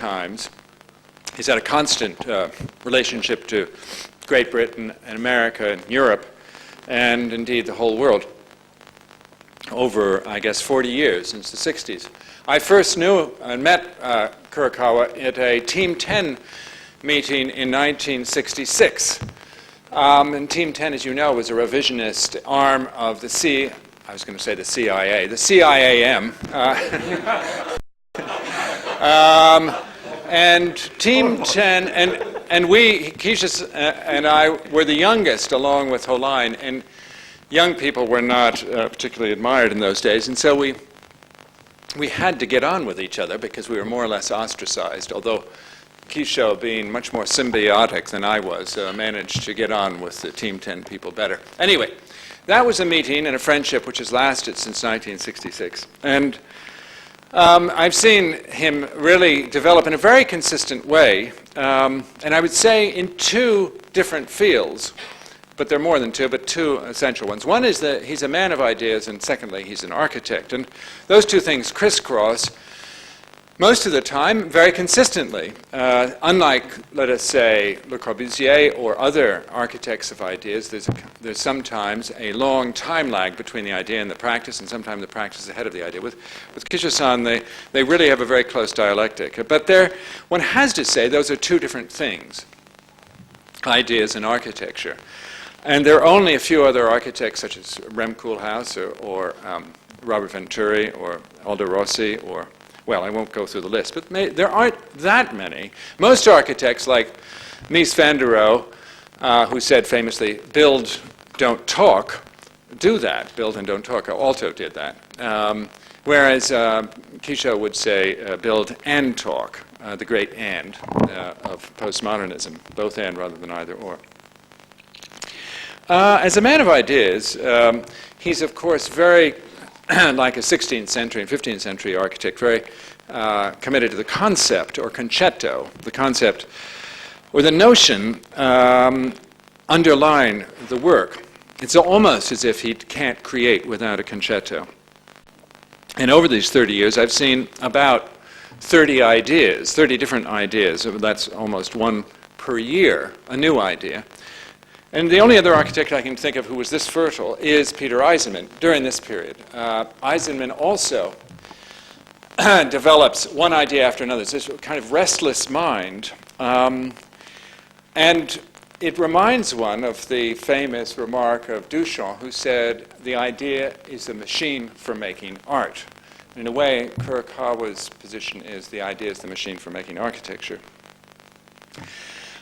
times, he's had a constant relationship to Great Britain and America and Europe, and indeed the whole world, over, I guess, 40 years, since the 60s. I first knew and met Kurokawa at a Team 10 meeting in 1966. And Team 10, as you know, was a revisionist arm of the CIA, the CIAM. And Team 10, and we, Kisho and I, were the youngest, along with Holine, and young people were not particularly admired in those days, and so we had to get on with each other because we were more or less ostracized, although Kisho, being much more symbiotic than I was, managed to get on with the Team 10 people better. Anyway, that was a meeting and a friendship which has lasted since 1966. And I've seen him really develop in a very consistent way, and I would say in two different fields, but there are more than two, but two essential ones. One is that he's a man of ideas, and secondly, he's an architect. And those two things crisscross most of the time very consistently. Unlike, let us say, Le Corbusier or other architects of ideas, there's sometimes a long time lag between the idea and the practice, and sometimes the practice is ahead of the idea. With Kisho-san, they really have a very close dialectic. But one has to say those are two different things, ideas and architecture. And there are only a few other architects, such as Rem Koolhaas or Robert Venturi or Aldo Rossi or, well, I won't go through the list, but there aren't that many. Most architects, like Mies van der Rohe, who said famously, build, don't talk, do that. Build and don't talk. Alto did that. Whereas Kisho would say, build and talk, the great and of postmodernism, both and rather than either or. As a man of ideas, he's, of course, very, like a 16th century and 15th century architect, very committed to the concept, or concetto, the concept, or the notion underlying the work. It's almost as if he can't create without a concetto. And over these 30 years, I've seen about 30 ideas, 30 different ideas. That's almost one per year, a new idea. And the only other architect I can think of who was this fertile is Peter Eisenman during this period. Eisenman also develops one idea after another. It's this kind of restless mind. And it reminds one of the famous remark of Duchamp, who said, the idea is the machine for making art. In a way, Kurokawa's position is the idea is the machine for making architecture.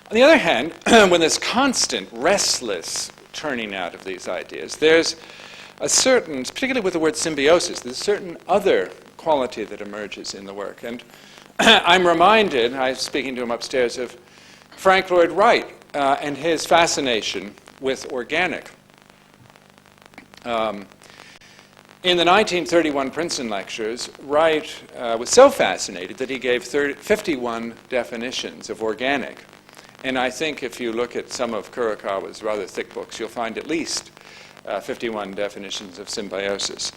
On the other hand, when there's constant, restless turning out of these ideas, there's a certain, particularly with the word symbiosis, there's a certain other quality that emerges in the work. And I'm reminded, I was speaking to him upstairs, of Frank Lloyd Wright and his fascination with organic. In the 1931 Princeton lectures, Wright was so fascinated that he gave 51 definitions of organic. And I think if you look at some of Kurokawa's rather thick books, you'll find at least 51 definitions of symbiosis.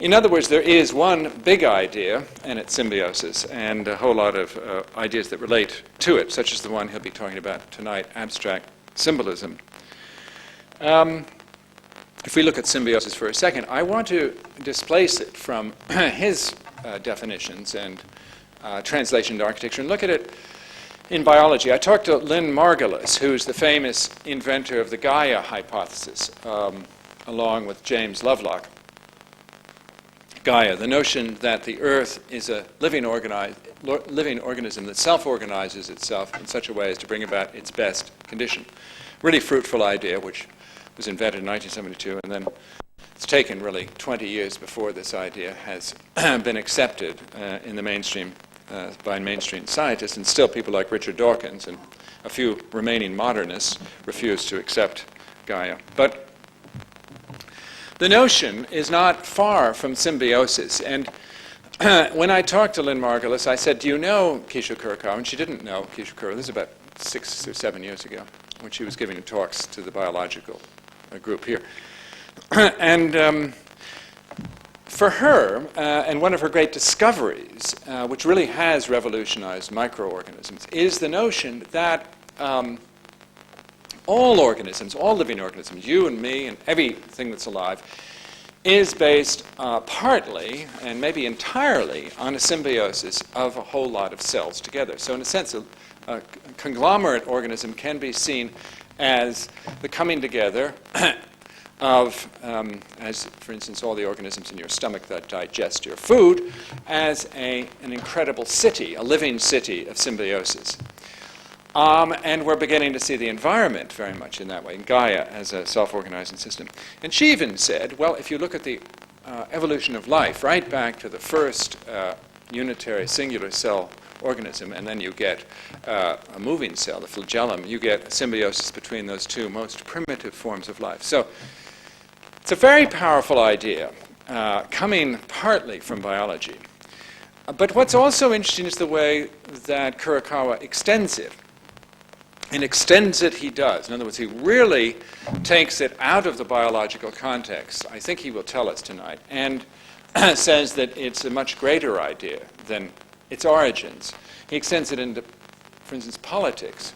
In other words, there is one big idea, and it's symbiosis, and a whole lot of ideas that relate to it, such as the one he'll be talking about tonight, abstract symbolism. If we look at symbiosis for a second, I want to displace it from his definitions and translation to architecture and look at it in biology. I talked to Lynn Margulis, who's the famous inventor of the Gaia hypothesis, along with James Lovelock. Gaia, the notion that the Earth is a living organism that self-organizes itself in such a way as to bring about its best condition. Really fruitful idea, which was invented in 1972, and then it's taken really 20 years before this idea has been accepted in the mainstream by mainstream scientists, and still people like Richard Dawkins and a few remaining modernists refuse to accept Gaia. But the notion is not far from symbiosis. And when I talked to Lynn Margulis, I said, do you know Kisho Kurokawa? And she didn't know Kisho Kurokawa. This is about 6 or 7 years ago, when she was giving talks to the biological group here. And for her, and one of her great discoveries, which really has revolutionized microorganisms, is the notion that all organisms, all living organisms, you and me and everything that's alive, is based partly and maybe entirely on a symbiosis of a whole lot of cells together. So in a sense, a conglomerate organism can be seen as the coming together of, as for instance, all the organisms in your stomach that digest your food, as an incredible city, a living city of symbiosis. And we're beginning to see the environment very much in that way, in Gaia as a self-organizing system. And she even said, well, if you look at the evolution of life, right back to the first unitary singular cell organism, and then you get a moving cell, the flagellum, you get a symbiosis between those two most primitive forms of life. So it's a very powerful idea, coming partly from biology. But what's also interesting is the way that Kurokawa extends it. And extends it he does. In other words, he really takes it out of the biological context, I think he will tell us tonight, and says that it's a much greater idea than its origins. He extends it into, for instance, politics.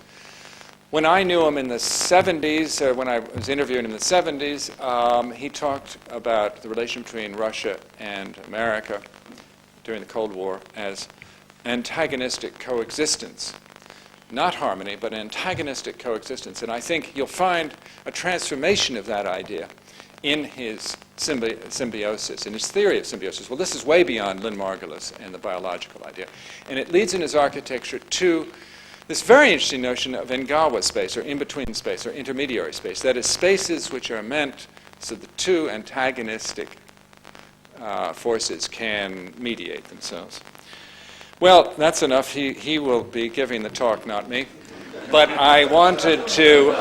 When I knew him in the 70s, when I was interviewing him in the 70s, he talked about the relation between Russia and America during the Cold War as antagonistic coexistence. Not harmony, but antagonistic coexistence. And I think you'll find a transformation of that idea in his symbiosis, in his theory of symbiosis. Well, this is way beyond Lynn Margulis and the biological idea. And it leads in his architecture to this very interesting notion of Engawa space, or in-between space, or intermediary space. That is, spaces which are meant so the two antagonistic forces can mediate themselves. Well, that's enough. He will be giving the talk, not me. But I wanted to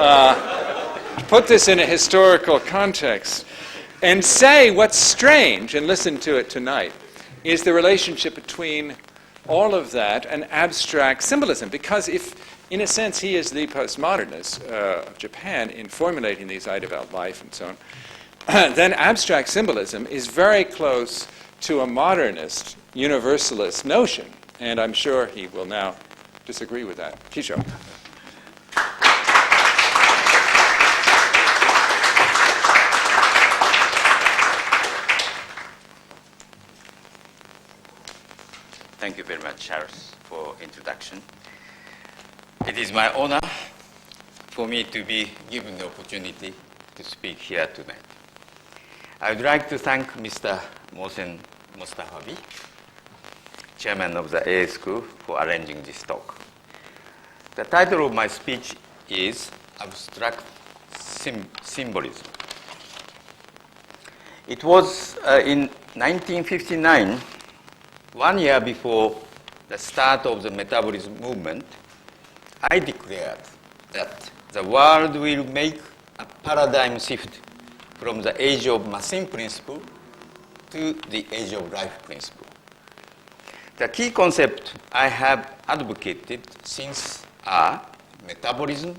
put this in a historical context and say what's strange, and listen to it tonight, is the relationship between all of that and abstract symbolism. Because if, in a sense, he is the postmodernist of Japan in formulating these ideas about life and so on, then abstract symbolism is very close to a modernist, universalist notion. And I'm sure he will now disagree with that. Kisho. Thank you very much, Charles, for introduction. It is my honor for me to be given the opportunity to speak here tonight. I would like to thank Mr. Mohsen Mostafavi, Chairman of the AA School, for arranging this talk. The title of my speech is Abstract Symbolism. It was in 1959, 1 year before the start of the metabolism movement, I declared that the world will make a paradigm shift from the age of machine principle to the age of life principle. The key concepts I have advocated since are metabolism,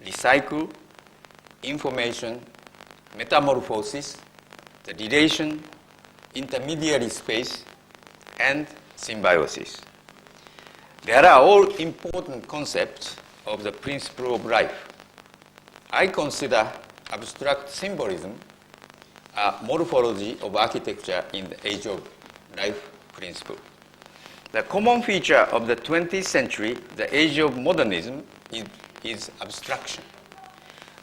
recycle, information, metamorphosis, the relation, intermediary space, and symbiosis. They are all important concepts of the principle of life. I consider abstract symbolism a morphology of architecture in the age of life principle. The common feature of the 20th century, the age of modernism, is abstraction.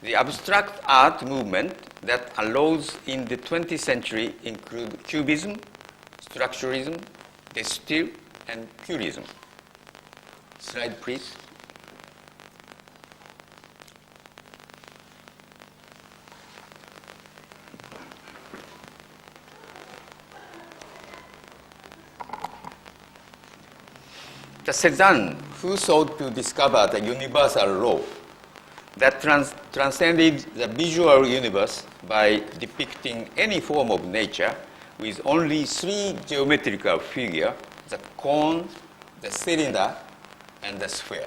The abstract art movement that arose in the 20th century include cubism, structuralism, Gestalt, and purism. Slide, please. The Cézanne, who sought to discover the universal law that transcended the visual universe by depicting any form of nature with only three geometrical figures, the cone, the cylinder, and the sphere.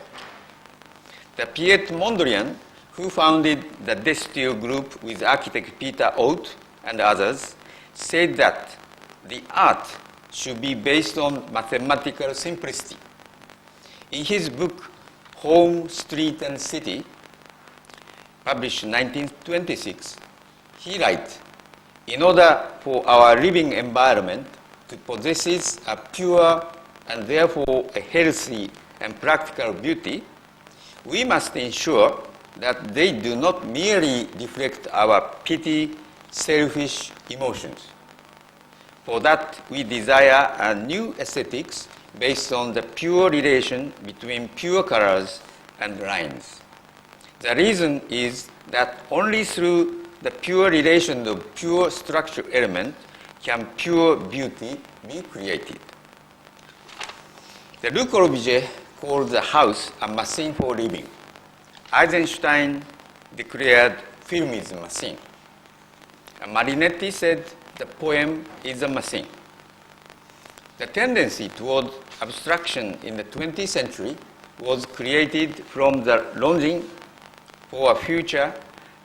The Piet Mondrian, who founded the Gestalt group with architect Peter Ott and others, said that the art should be based on mathematical simplicity. In his book, Home, Street and City, published in 1926, he writes, in order for our living environment to possess a pure and therefore a healthy and practical beauty, we must ensure that they do not merely reflect our petty, selfish emotions. For that, we desire a new aesthetics based on the pure relation between pure colors and lines. The reason is that only through the pure relation of pure structural element can pure beauty be created. The Le Corbusier called the house a machine for living. Eisenstein declared film is a machine. And Marinetti said the poem is a machine. The tendency toward abstraction in the 20th century was created from the longing for a future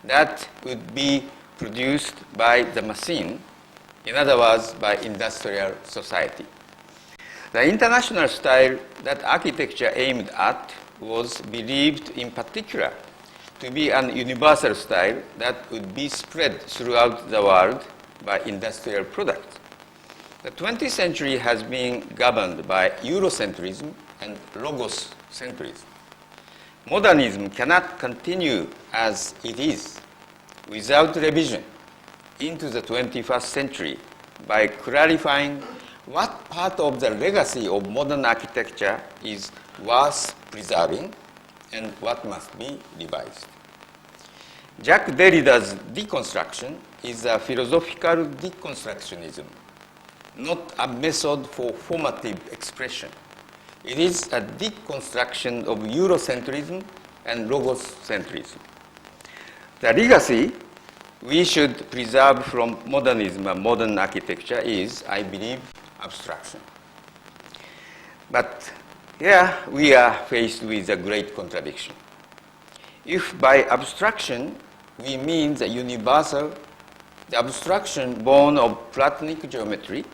that would be produced by the machine, in other words, by industrial society. The international style that architecture aimed at was believed in particular to be an universal style that would be spread throughout the world by industrial products. The 20th century has been governed by Eurocentrism and Logos-centrism. Modernism cannot continue as it is without revision into the 21st century by clarifying what part of the legacy of modern architecture is worth preserving and what must be revised. Jacques Derrida's deconstruction is a philosophical deconstructionism, not a method for formative expression. It is a deconstruction of Eurocentrism and Logos-centrism. The legacy we should preserve from modernism and modern architecture is, I believe, abstraction. But here we are faced with a great contradiction. If by abstraction we mean the universal, the abstraction born of Platonic geometry,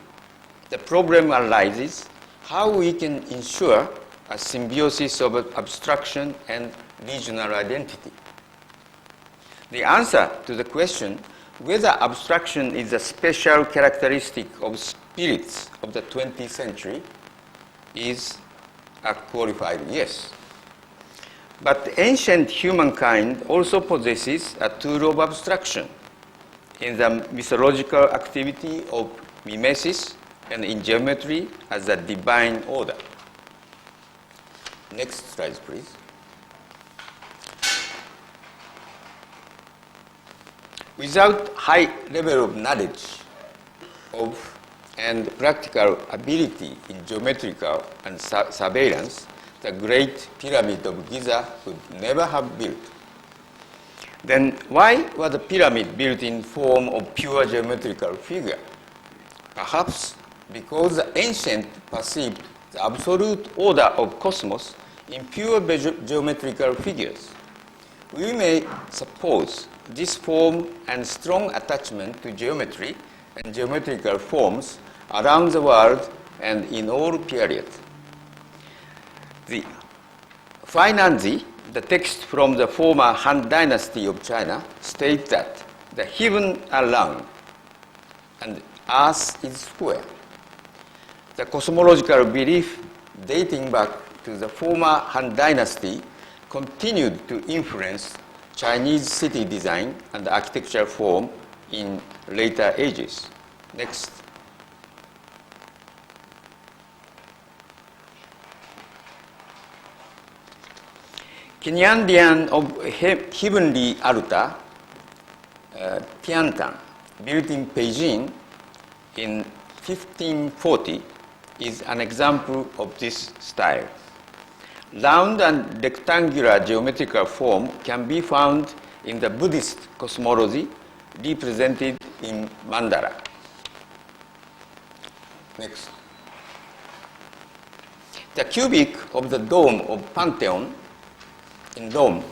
the problem arises how we can ensure a symbiosis of abstraction and regional identity. The answer to the question whether abstraction is a special characteristic of spirits of the 20th century is a qualified yes. But ancient humankind also possesses a tool of abstraction in the mythological activity of mimesis and in geometry as a divine order. Next slide, please. Without high level of knowledge of and practical ability in geometrical and surveillance, the Great Pyramid of Giza would never have built. Then why was the pyramid built in form of pure geometrical figure? Perhaps because the ancient perceived the absolute order of cosmos in pure geometrical figures. We may suppose this form and strong attachment to geometry and geometrical forms around the world and in all periods. The Fainanzi, the text from the former Han Dynasty of China, states that the heaven are round and earth is square. The cosmological belief dating back to the former Han Dynasty continued to influence Chinese city design and architectural form in later ages. Next. Kinyandian of heavenly altar, Tiantan, built in Beijing in 1540, is an example of this style. Round and rectangular geometrical form can be found in the Buddhist cosmology represented in mandala. Next. The cubic of the dome of Pantheon in Rome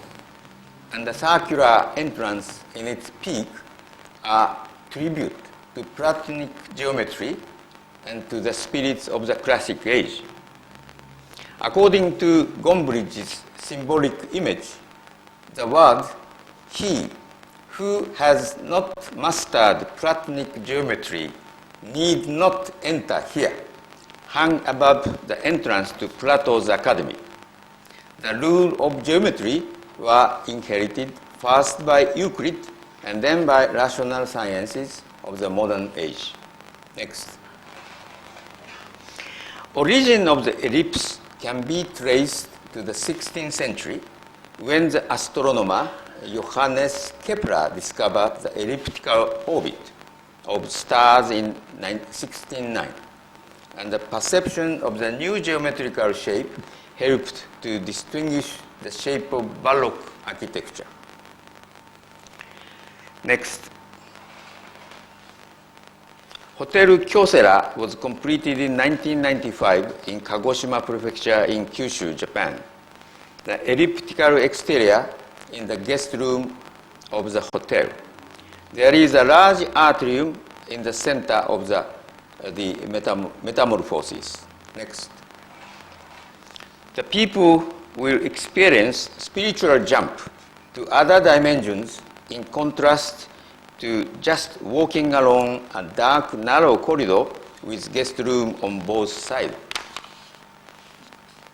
and the circular entrance in its peak are tribute to Platonic geometry and to the spirits of the classic age. According to Gombrich's symbolic image, the word he who has not mastered Platonic geometry need not enter here, hung above the entrance to Plato's academy. The rules of geometry were inherited first by Euclid and then by rational sciences of the modern age. Next. Origin of the ellipse can be traced to the 16th century when the astronomer Johannes Kepler discovered the elliptical orbit of stars in 1609, and the perception of the new geometrical shape helped to distinguish the shape of Baroque architecture. Next. Hotel Kyocera was completed in 1995 in Kagoshima Prefecture in Kyushu, Japan. The elliptical exterior in the guest room of the hotel. There is a large atrium in the center of the metamorphosis. Next. The people will experience spiritual jump to other dimensions in contrast to just walking along a dark, narrow corridor with guest room on both sides.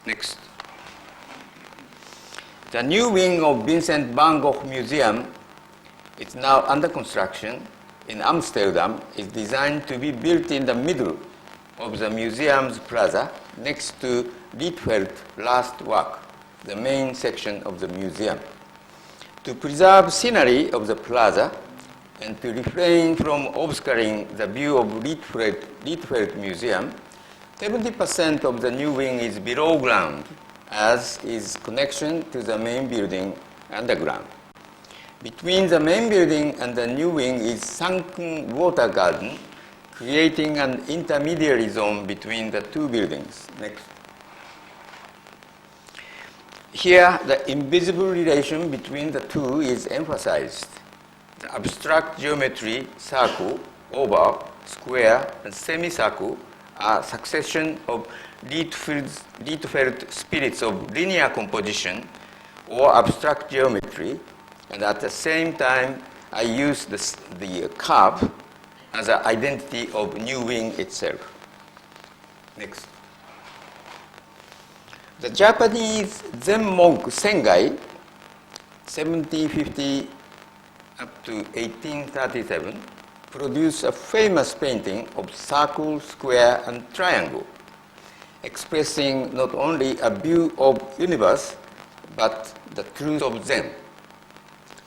Next. The new wing of Vincent van Gogh Museum is now under construction in Amsterdam. Is designed to be built in the middle of the museum's plaza next to Rietveld's last work, the main section of the museum. To preserve scenery of the plaza and to refrain from obscuring the view of Rietveld Museum, 70% of the new wing is below ground, as is connection to the main building underground. Between the main building and the new wing is sunken water garden, creating an intermediary zone between the two buildings. Next. Here, the invisible relation between the two is emphasized. The abstract geometry, circle, oval, square, and semicircle are succession of Rietveld spirits of linear composition or abstract geometry, and at the same time, I use the curve as an identity of new wing itself. Next. The Japanese Zen monk Sengai, 1750 up to 1837, produced a famous painting of circle, square, and triangle, expressing not only a view of universe, but the truth of Zen.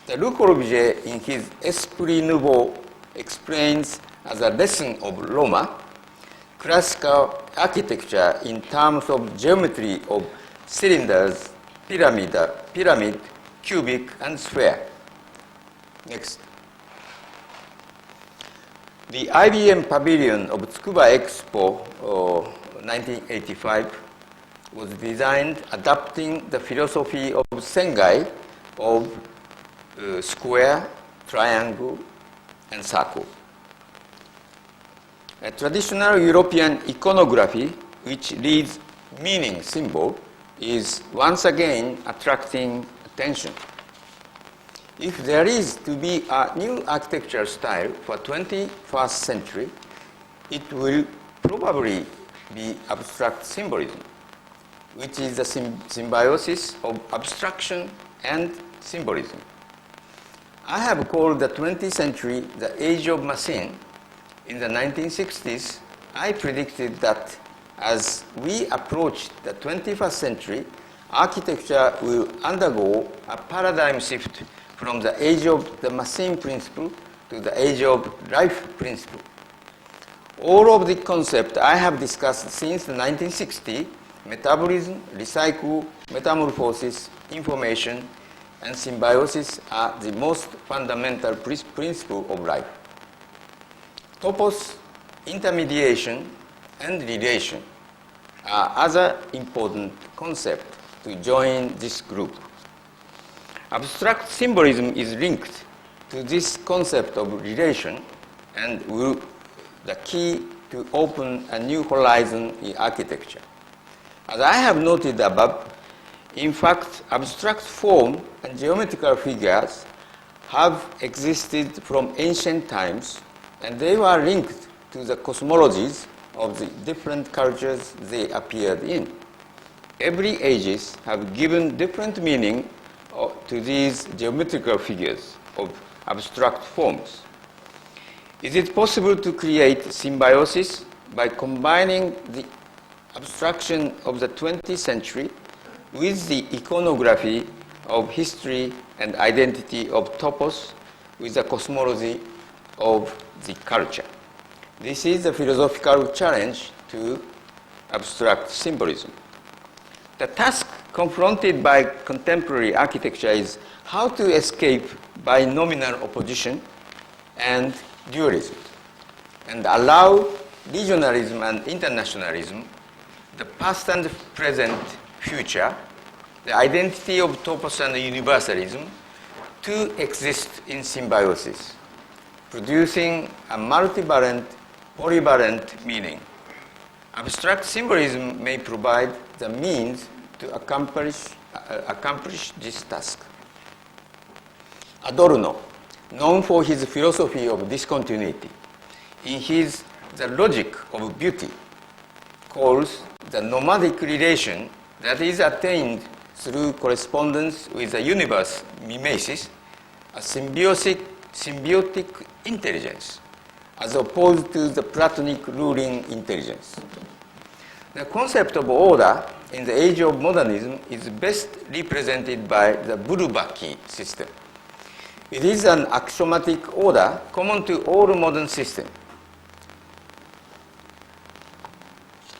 The Le Corbusier, in his Esprit Nouveau, explains as a lesson of Roma, classical architecture in terms of geometry of cylinders, pyramid, cubic, and sphere. Next. The IBM pavilion of Tsukuba Expo 1985 was designed adapting the philosophy of Sengai of square, triangle, and circle. A traditional European iconography, which reads meaning symbol, is once again attracting attention. If there is to be a new architecture style for 21st century, it will probably be abstract symbolism, which is the symbiosis of abstraction and symbolism. I have called the 20th century the age of machine. In the 1960s, I predicted that as we approach the 21st century, architecture will undergo a paradigm shift from the age of the machine principle to the age of life principle. All of the concepts I have discussed since the 1960s, metabolism, recycle, metamorphosis, information, and symbiosis are the most fundamental principle of life. Topos, intermediation, and relation are other important concepts to join this group. Abstract symbolism is linked to this concept of relation and will the key to open a new horizon in architecture. As I have noted above, in fact, abstract form and geometrical figures have existed from ancient times, and they were linked to the cosmologies of the different cultures they appeared in. Every ages have given different meaning to these geometrical figures of abstract forms. Is it possible to create symbiosis by combining the abstraction of the 20th century with the iconography of history and identity of topos with the cosmology of the culture? This is a philosophical challenge to abstract symbolism. The task confronted by contemporary architecture is how to escape binomial opposition and dualism and allow regionalism and internationalism, the past and present future, the identity of topos and universalism to exist in symbiosis, producing a multivalent, polyvalent meaning. Abstract symbolism may provide the means to accomplish this task. Adorno, known for his philosophy of discontinuity, in his The Logic of Beauty, calls the nomadic relation that is attained through correspondence with the universe mimesis a symbiotic intelligence, as opposed to the Platonic ruling intelligence. The concept of order in the age of modernism is best represented by the Bourbaki system. It is an axiomatic order common to all modern systems.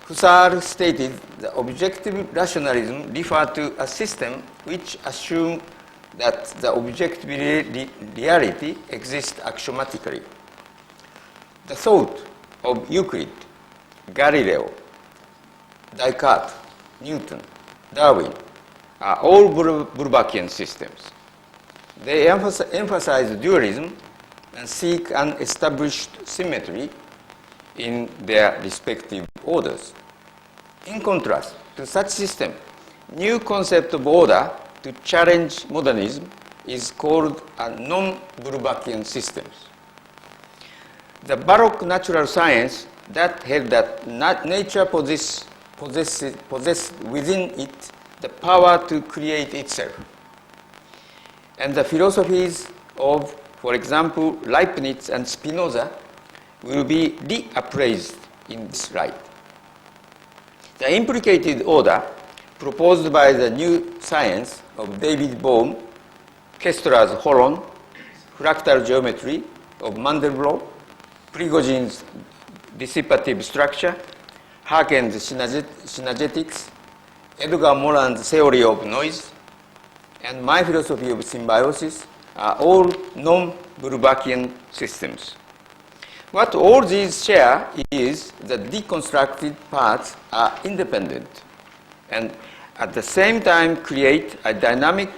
Husserl stated that objective rationalism referred to a system which assumed that the objective reality exists axiomatically. The thought of Euclid, Galileo, Descartes, Newton, Darwin are all Bourbakian systems. They emphasize dualism and seek an established symmetry in their respective orders. In contrast to such system, new concept of order to challenge modernism is called a non-Bourbakian systems. The Baroque natural science that held that nature possessed within it the power to create itself. And the philosophies of, for example, Leibniz and Spinoza will be reappraised in this light. The implicated order proposed by the new science of David Bohm, Kestrel's Holon, fractal geometry of Mandelbrot, Prigoghine's dissipative structure, Haken's synergetics, Edgar Morin's theory of noise, and my philosophy of symbiosis are all non-Bourbakian systems. What all these share is that deconstructed parts are independent and at the same time create a dynamic,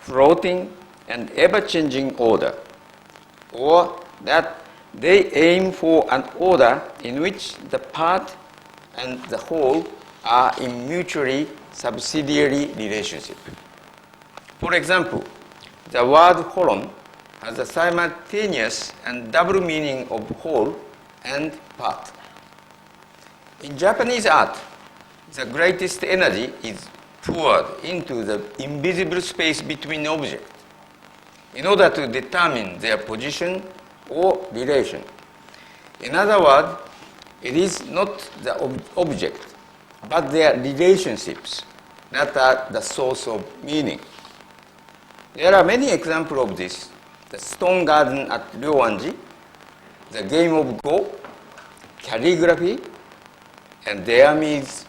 floating, and ever-changing order, or that they aim for an order in which the part and the whole are in mutually subsidiary relationship. For example, the word holon has a simultaneous and double meaning of whole and part. In Japanese art, the greatest energy is poured into the invisible space between objects in order to determine their position or relation. In other words, it is not the object, but their relationships that are the source of meaning. There are many examples of this. The stone garden at Ryoanji, the game of Go, calligraphy, and the Siamese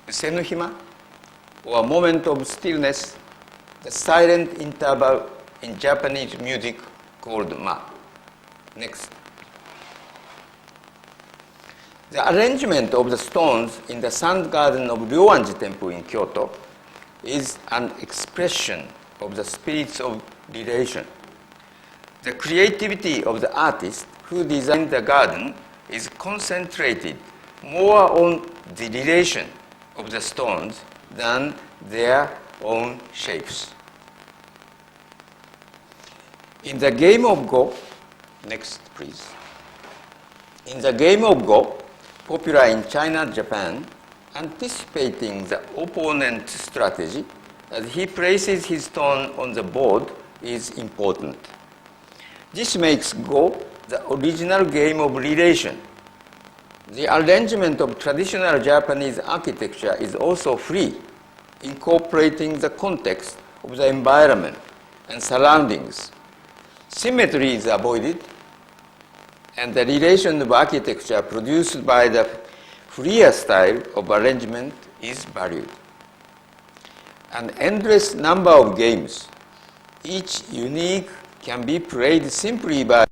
Senuhima, or a moment of stillness, the silent interval in Japanese music called Ma. Next. The arrangement of the stones in the sand garden of Ryoanji Temple in Kyoto is an expression of the spirits of relation. The creativity of the artist who designed the garden is concentrated more on the relation of the stones than their own shapes. In the game of Go, next please. In the game of Go, popular in China, Japan, anticipating the opponent's strategy as he places his stone on the board is important. This makes Go the original game of relation. The arrangement of traditional Japanese architecture is also free, incorporating the context of the environment and surroundings. Symmetry is avoided, and the relation of architecture produced by the freer style of arrangement is valued. An endless number of games, each unique, can be played simply by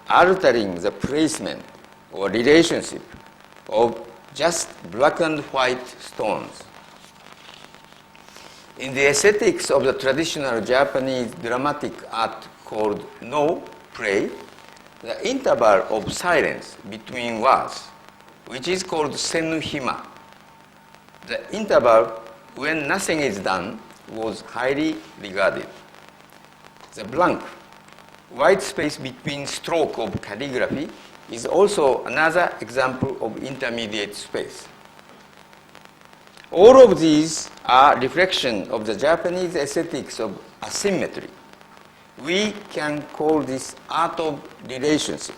altering the placement or relationship of just black and white stones. In the aesthetics of the traditional Japanese dramatic art called no play, the interval of silence between words, which is called senuhima, the interval when nothing is done, was highly regarded. The blank, white space between stroke of calligraphy is also another example of intermediate space. All of these are reflection of the Japanese aesthetics of asymmetry. We can call this art of relationship.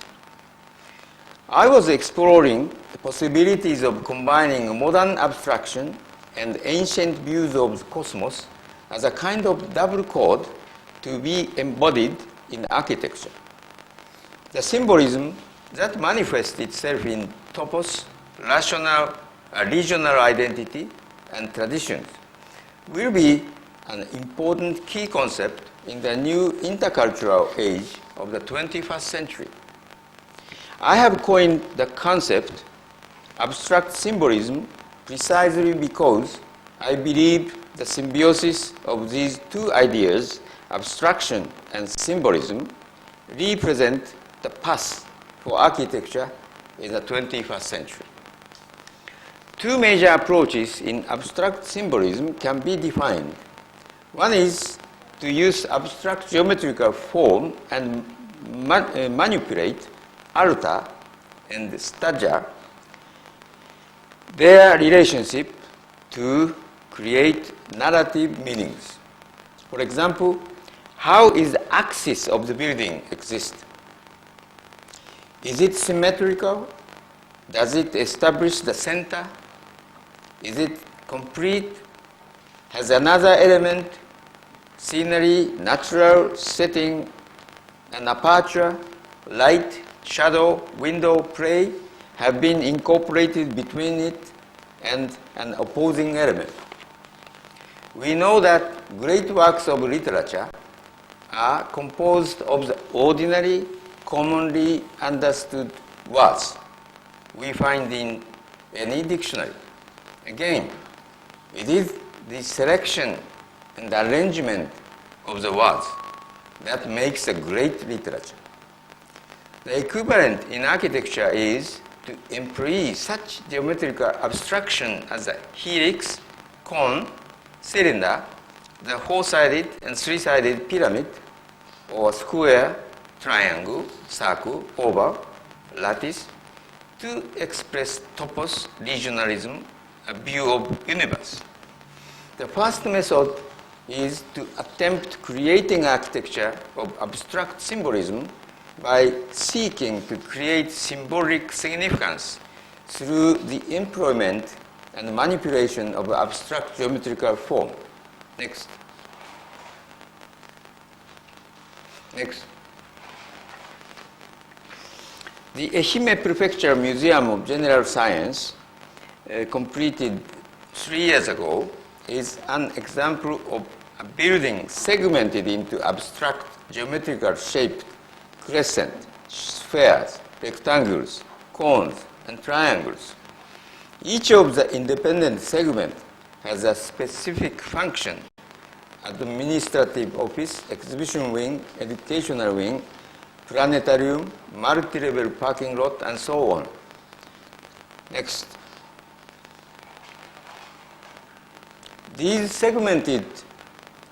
I was exploring the possibilities of combining modern abstraction and ancient views of the cosmos as a kind of double code to be embodied in architecture. The symbolism that manifests itself in topos, regional identity, and traditions will be an important key concept in the new intercultural age of the 21st century. I have coined the concept abstract symbolism precisely because I believe the symbiosis of these two ideas, abstraction and symbolism, represent the path for architecture in the 21st century. Two major approaches in abstract symbolism can be defined. One is to use abstract geometrical form and manipulate, alter, and stagger their relationship to create narrative meanings. For example, how is the axis of the building exist? Is it symmetrical? Does it establish the center? Is it complete? Has another element, scenery, natural setting, an aperture, light, shadow, window, play, have been incorporated between it and an opposing element? We know that great works of literature are composed of the ordinary, commonly understood words we find in any dictionary. Again, it is the selection and the arrangement of the words that makes a great literature. The equivalent in architecture is to employ such geometrical abstraction as a helix, cone, cylinder, the four-sided and three-sided pyramid, or square, triangle, circle, oval, lattice, to express topos, regionalism, a view of universe. The first method is to attempt creating architecture of abstract symbolism by seeking to create symbolic significance through the employment and manipulation of abstract geometrical form. Next. Next. The Ehime Prefecture Museum of General Science, completed 3 years ago, is an example of a building segmented into abstract geometrical shaped crescent, spheres, rectangles, cones, and triangles. Each of the independent segments has a specific function: administrative office, exhibition wing, educational wing, planetarium, multi-level parking lot, and so on. Next. These segmented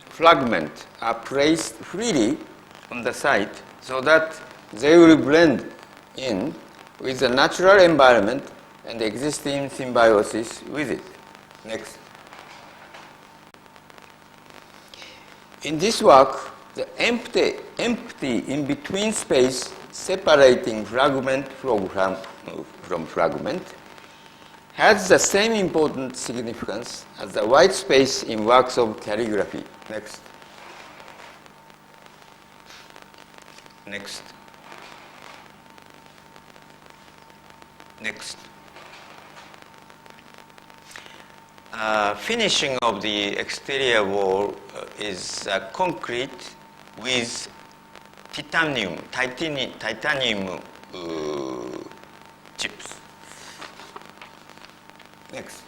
fragments are placed freely on the site so that they will blend in with the natural environment and existing symbiosis with it. Next. In this work, the empty in-between space separating fragment from fragment has the same important significance as the white space in works of calligraphy. Next. Next. Next. Finishing of the exterior wall is concrete with titanium chips. Next.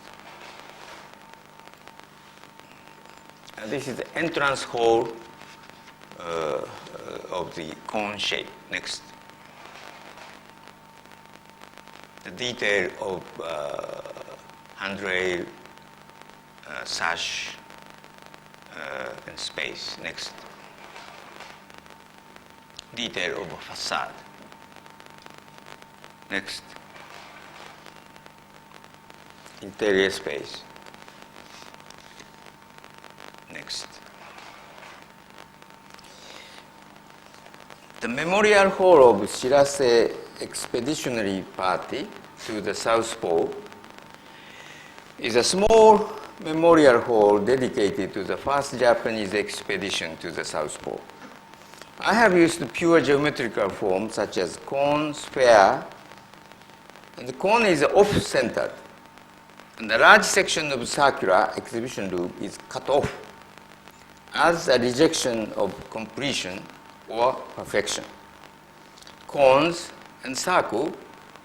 This is the entrance hall of the cone shape. Next. The detail of handrail, sash, and space. Next. Detail of a facade. Next. Interior space. Next. The memorial hall of Shirase expeditionary party to the South Pole is a small memorial hall dedicated to the first Japanese expedition to the South Pole. I have used pure geometrical forms such as cone, sphere, and the cone is off-centered, and the large section of circular exhibition room is cut off as a rejection of completion or perfection. Cones and circle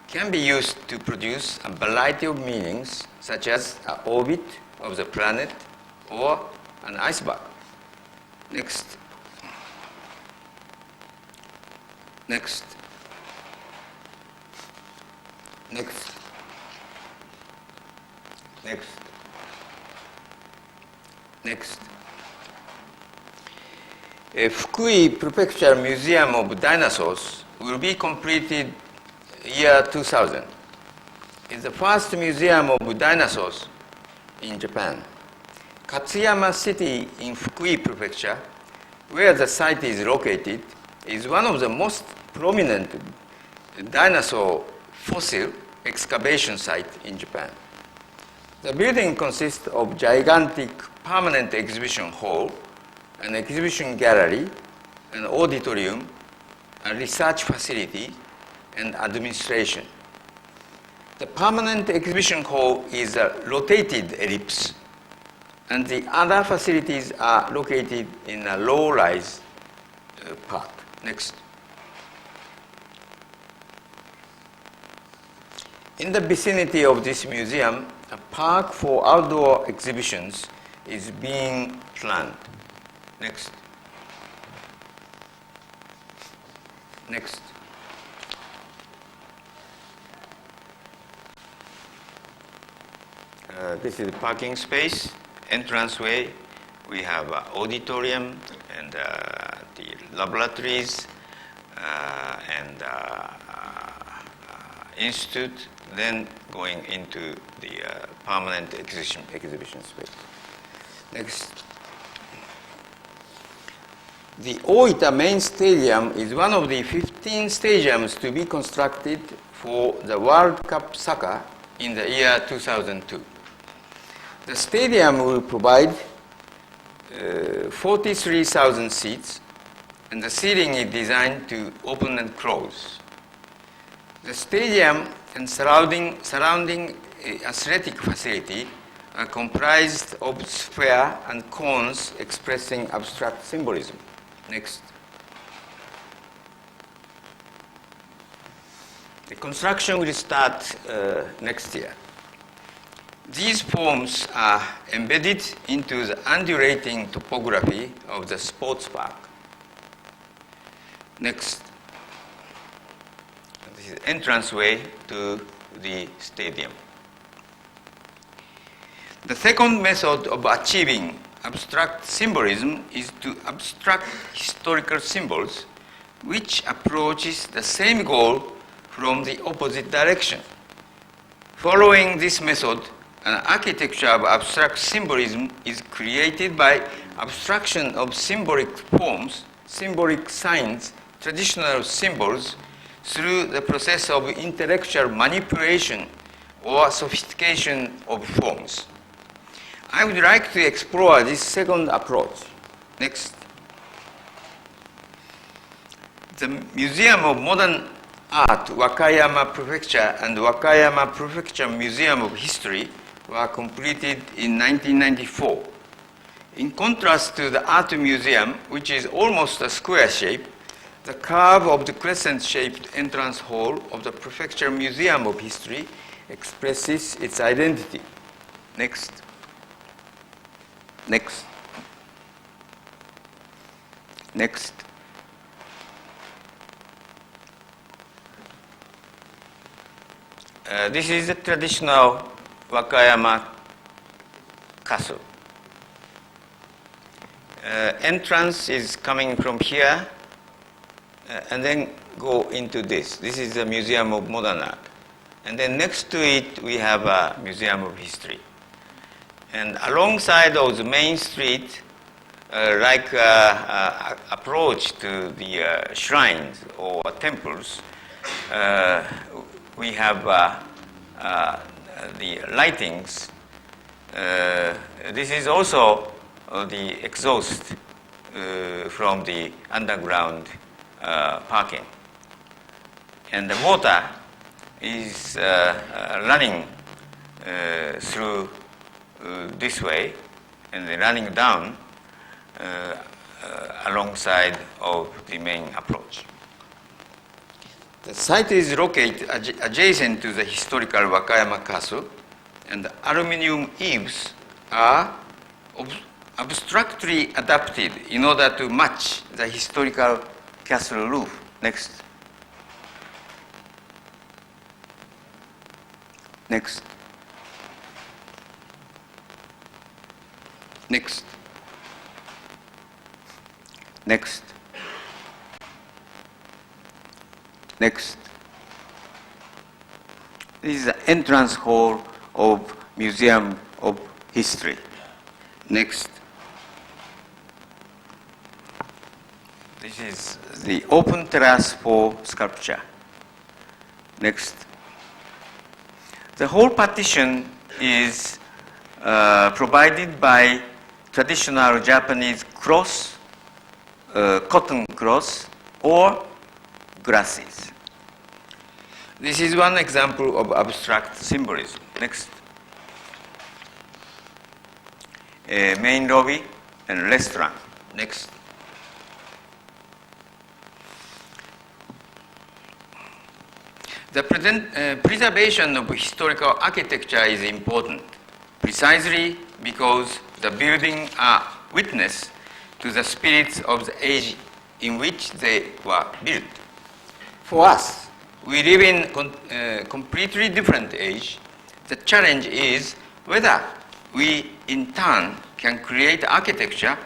can be used to produce a variety of meanings, such as an orbit of the planet or an iceberg. Next. Next. Next. Next. Next. A Fukui Prefecture Museum of Dinosaurs will be completed year 2000. It's the first museum of dinosaurs in Japan. Katsuyama City in Fukui Prefecture, where the site is located, is one of the most prominent dinosaur fossil excavation sites in Japan. The building consists of gigantic permanent exhibition hall, an exhibition gallery, an auditorium, a research facility, and administration. The permanent exhibition hall is a rotated ellipse, and the other facilities are located in a low-rise park. Next. In the vicinity of this museum, a park for outdoor exhibitions is being planned. Next. Next. This is the parking space, entranceway. We have auditorium and the laboratories and institute, then going into the permanent exhibition space. Next. The Oita main stadium is one of the 15 stadiums to be constructed for the World Cup soccer in the year 2002. The stadium will provide 43,000 seats, and the seating is designed to open and close. The stadium and surrounding athletic facility are comprised of sphere and cones expressing abstract symbolism. Next. The construction will start next year. These forms are embedded into the undulating topography of the sports park. Next. This is entranceway to the stadium. The second method of achieving abstract symbolism is to abstract historical symbols, which approaches the same goal from the opposite direction. Following this method, an architecture of abstract symbolism is created by abstraction of symbolic forms, symbolic signs, traditional symbols, through the process of intellectual manipulation or sophistication of forms. I would like to explore this second approach. Next. The Museum of Modern Art, Wakayama Prefecture, and Wakayama Prefecture Museum of History were completed in 1994. In contrast to the Art Museum, which is almost a square shape, the curve of the crescent-shaped entrance hall of the Prefecture Museum of History expresses its identity. Next. Next. Next. This is a traditional Wakayama castle. Entrance is coming from here and then go into this. This is the Museum of Modern Art. And then next to it, we have a Museum of History. And alongside of the main street, approach to the shrines or temples, we have the lightings. This is also the exhaust from the underground parking. And the water is running through this way and then running down alongside of the main approach. The site is located adjacent to the historical Wakayama Castle, and the aluminum eaves are abstractly adapted in order to match the historical castle roof. Next. Next. Next. Next. Next. This is the entrance hall of Museum of History. Next. This is the open terrace for sculpture. Next. The whole partition is provided by traditional Japanese cloth, cotton cloth, or grasses. This is one example of abstract symbolism. Next. A main lobby and restaurant. Next. The preservation of historical architecture is important, precisely because the buildings are witness to the spirits of the age in which they were built. For us, we live in a completely different age. The challenge is whether we, in turn, can create architecture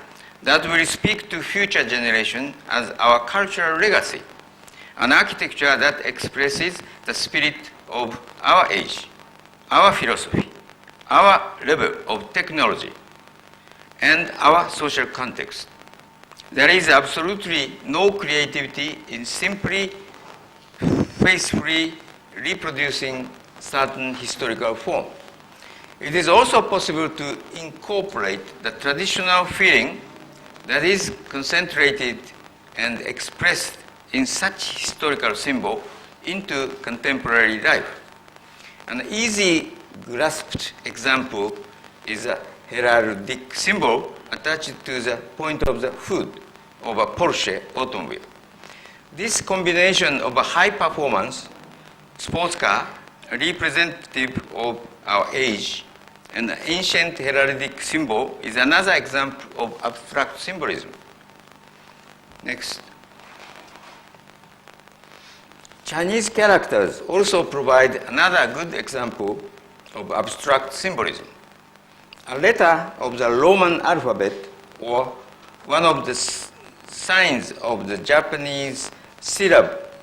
that will speak to future generations as our cultural legacy, an architecture that expresses the spirit of our age, our philosophy, our level of technology, and our social context. There is absolutely no creativity in simply faithfully reproducing certain historical form. It is also possible to incorporate the traditional feeling that is concentrated and expressed in such historical symbol into contemporary life. An easy grasped example is a heraldic symbol attached to the point of the hood of a Porsche automobile. This combination of a high-performance sports car, representative of our age, and the ancient heraldic symbol is another example of abstract symbolism. Next. Chinese characters also provide another good example of abstract symbolism. A letter of the Roman alphabet or one of the signs of the Japanese syllabary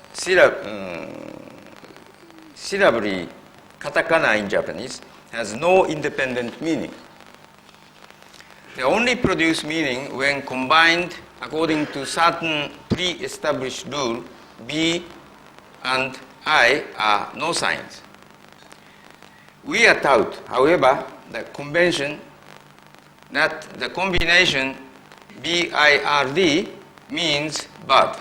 katakana in Japanese has no independent meaning. They only produce meaning when combined according to certain pre-established rule. B and I are no signs. We are taught, however, the convention that the combination BIRD means bird.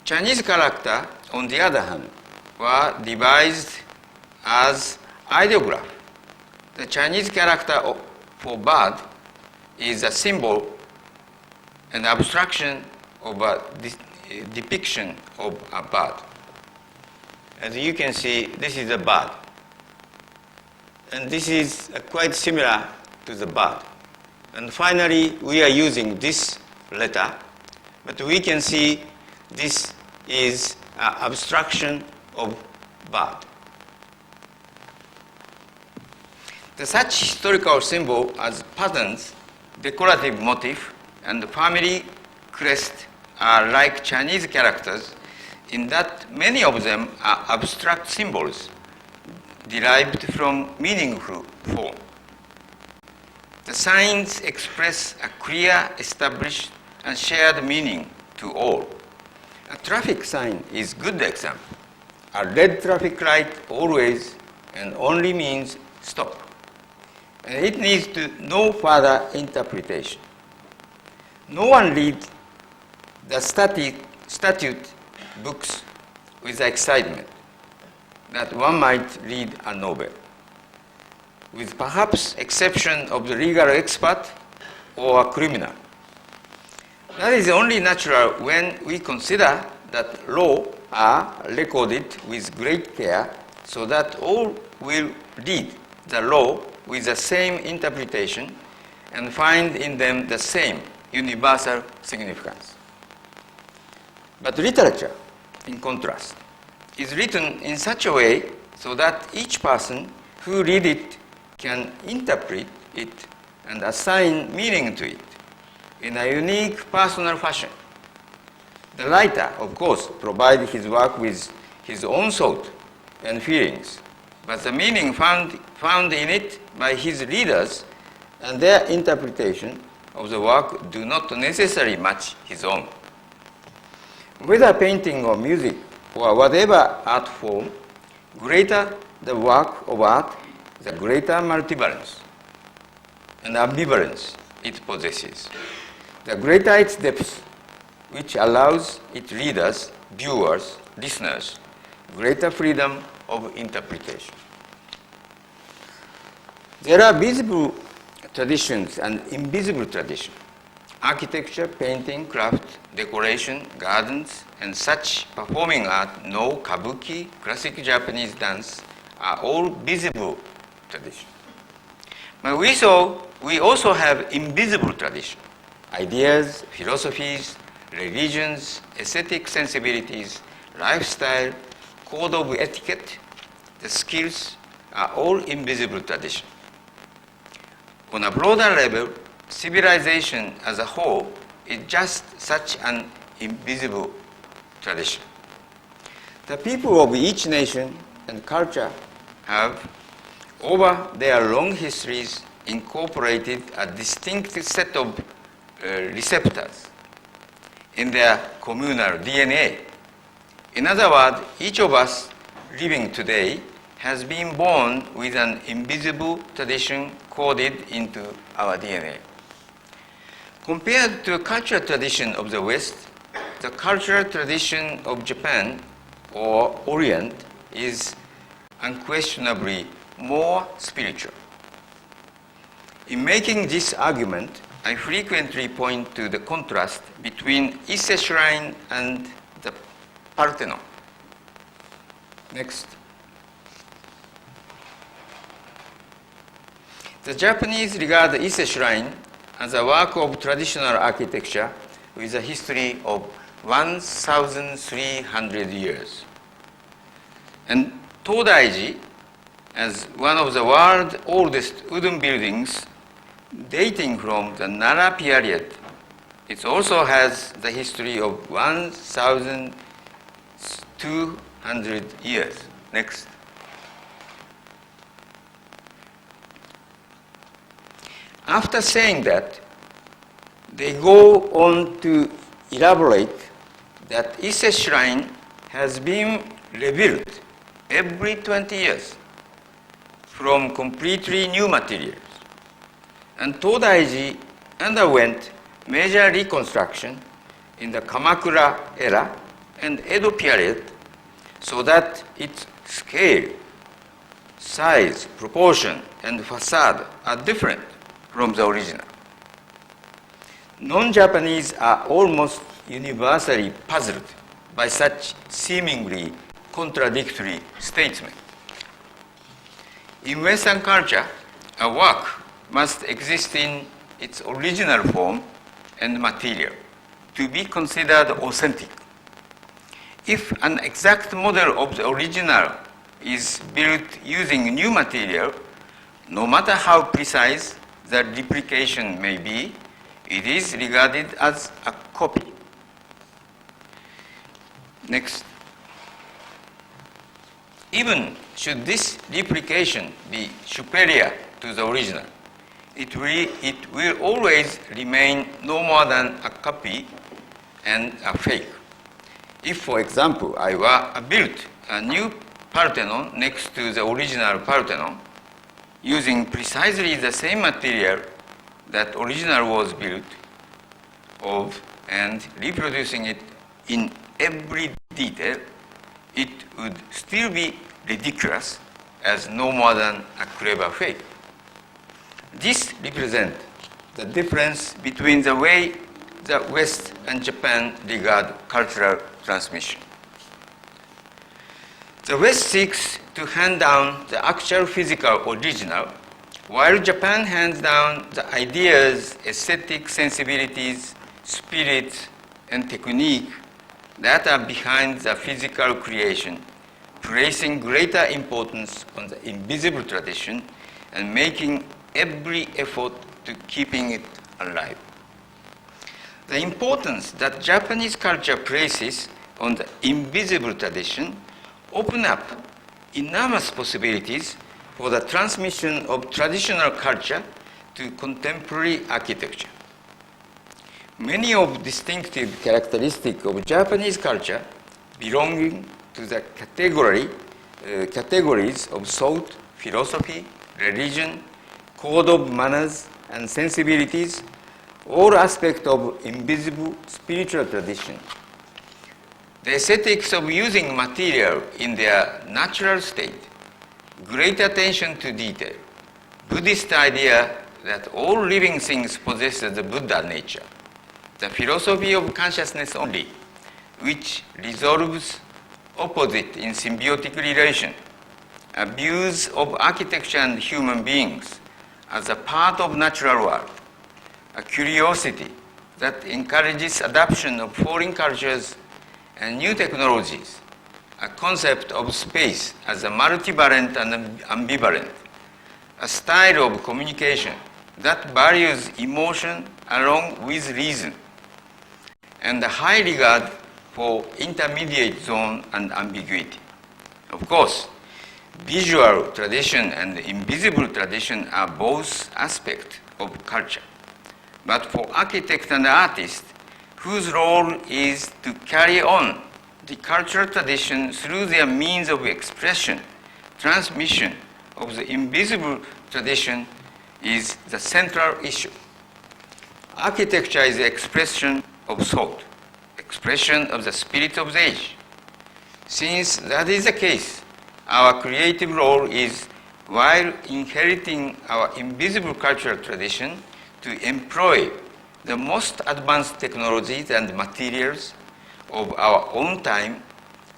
Chinese character, on the other hand, were devised as ideograph. The Chinese character for bird is a symbol, an abstraction of a depiction of a bird. As you can see, this is a bird. And this is quite similar to the bird. And finally, we are using this letter, but we can see this is an abstraction of bird. Such historical symbol as patterns, decorative motif, and family crest are like Chinese characters in that many of them are abstract symbols derived from meaningful form. The signs express a clear, established, and shared meaning to all. A traffic sign is a good example. A red traffic light always and only means stop. And it needs no further interpretation. No one reads the statute books with excitement that one might read a novel, with perhaps exception of the legal expert or a criminal. That is only natural when we consider that laws are recorded with great care so that all will read the law with the same interpretation and find in them the same universal significance. But literature, in contrast, is written in such a way so that each person who reads it can interpret it and assign meaning to it in a unique personal fashion. The writer, of course, provides his work with his own thought and feelings, but the meaning found in it by his readers and their interpretation of the work do not necessarily match his own. Whether painting or music or whatever art form, greater the work of art, the greater multivalence and ambivalence it possesses. The greater its depth, which allows its readers, viewers, listeners, greater freedom of interpretation. There are visible traditions and invisible traditions. Architecture, painting, craft, decoration, gardens, and such performing art, no kabuki, classic Japanese dance, are all visible traditions. But we also have invisible traditions. Ideas, philosophies, religions, aesthetic sensibilities, lifestyle, code of etiquette, the skills are all invisible traditions. On a broader level, civilization as a whole is just such an invisible tradition. The people of each nation and culture have, over their long histories, incorporated a distinct set of receptors in their communal DNA. In other words, each of us living today has been born with an invisible tradition coded into our DNA. Compared to the cultural tradition of the West, the cultural tradition of Japan or Orient is unquestionably more spiritual. In making this argument, I frequently point to the contrast between Ise Shrine and the Parthenon. Next. The Japanese regard the Ise Shrine as a work of traditional architecture with a history of 1,300 years. And Todaiji, as one of the world's oldest wooden buildings, dating from the Nara period, it also has the history of 1,200 years. Next. After saying that, they go on to elaborate that Ise Shrine has been rebuilt every 20 years from completely new materials. And Todaiji underwent major reconstruction in the Kamakura era and Edo period so that its scale, size, proportion, and facade are different from the original. Non-Japanese are almost universally puzzled by such seemingly contradictory statements. In Western culture, a work must exist in its original form and material to be considered authentic. If an exact model of the original is built using new material, no matter how precise the replication may be, it is regarded as a copy. Next. Even should this replication be superior to the original, it will always remain no more than a copy and a fake. If, for example, I built a new Parthenon next to the original Parthenon, using precisely the same material that original was built of and reproducing it in every detail, it would still be ridiculous as no more than a clever fake. This represents the difference between the way the West and Japan regard cultural transmission. The West seeks to hand down the actual physical original, while Japan hands down the ideas, aesthetic sensibilities, spirit, and technique that are behind the physical creation, placing greater importance on the invisible tradition and making every effort to keeping it alive. The importance that Japanese culture places on the invisible tradition open up enormous possibilities for the transmission of traditional culture to contemporary architecture. Many of distinctive characteristics of Japanese culture belonging to the categories of thought, philosophy, religion, code of manners and sensibilities, all aspects of invisible spiritual tradition. The aesthetics of using material in their natural state, great attention to detail, Buddhist idea that all living things possess the Buddha nature, the philosophy of consciousness only, which resolves opposite in symbiotic relation, abuse of architecture and human beings as a part of natural world, a curiosity that encourages adoption of foreign cultures and new technologies, a concept of space as a multivalent and ambivalent, a style of communication that values emotion along with reason, and a high regard for intermediate zone and ambiguity. Of course, visual tradition and invisible tradition are both aspects of culture. But for architects and artists, whose role is to carry on the cultural tradition through their means of expression, transmission of the invisible tradition is the central issue. Architecture is the expression of thought, expression of the spirit of the age. Since that is the case, our creative role is, while inheriting our invisible cultural tradition, to employ the most advanced technologies and materials of our own time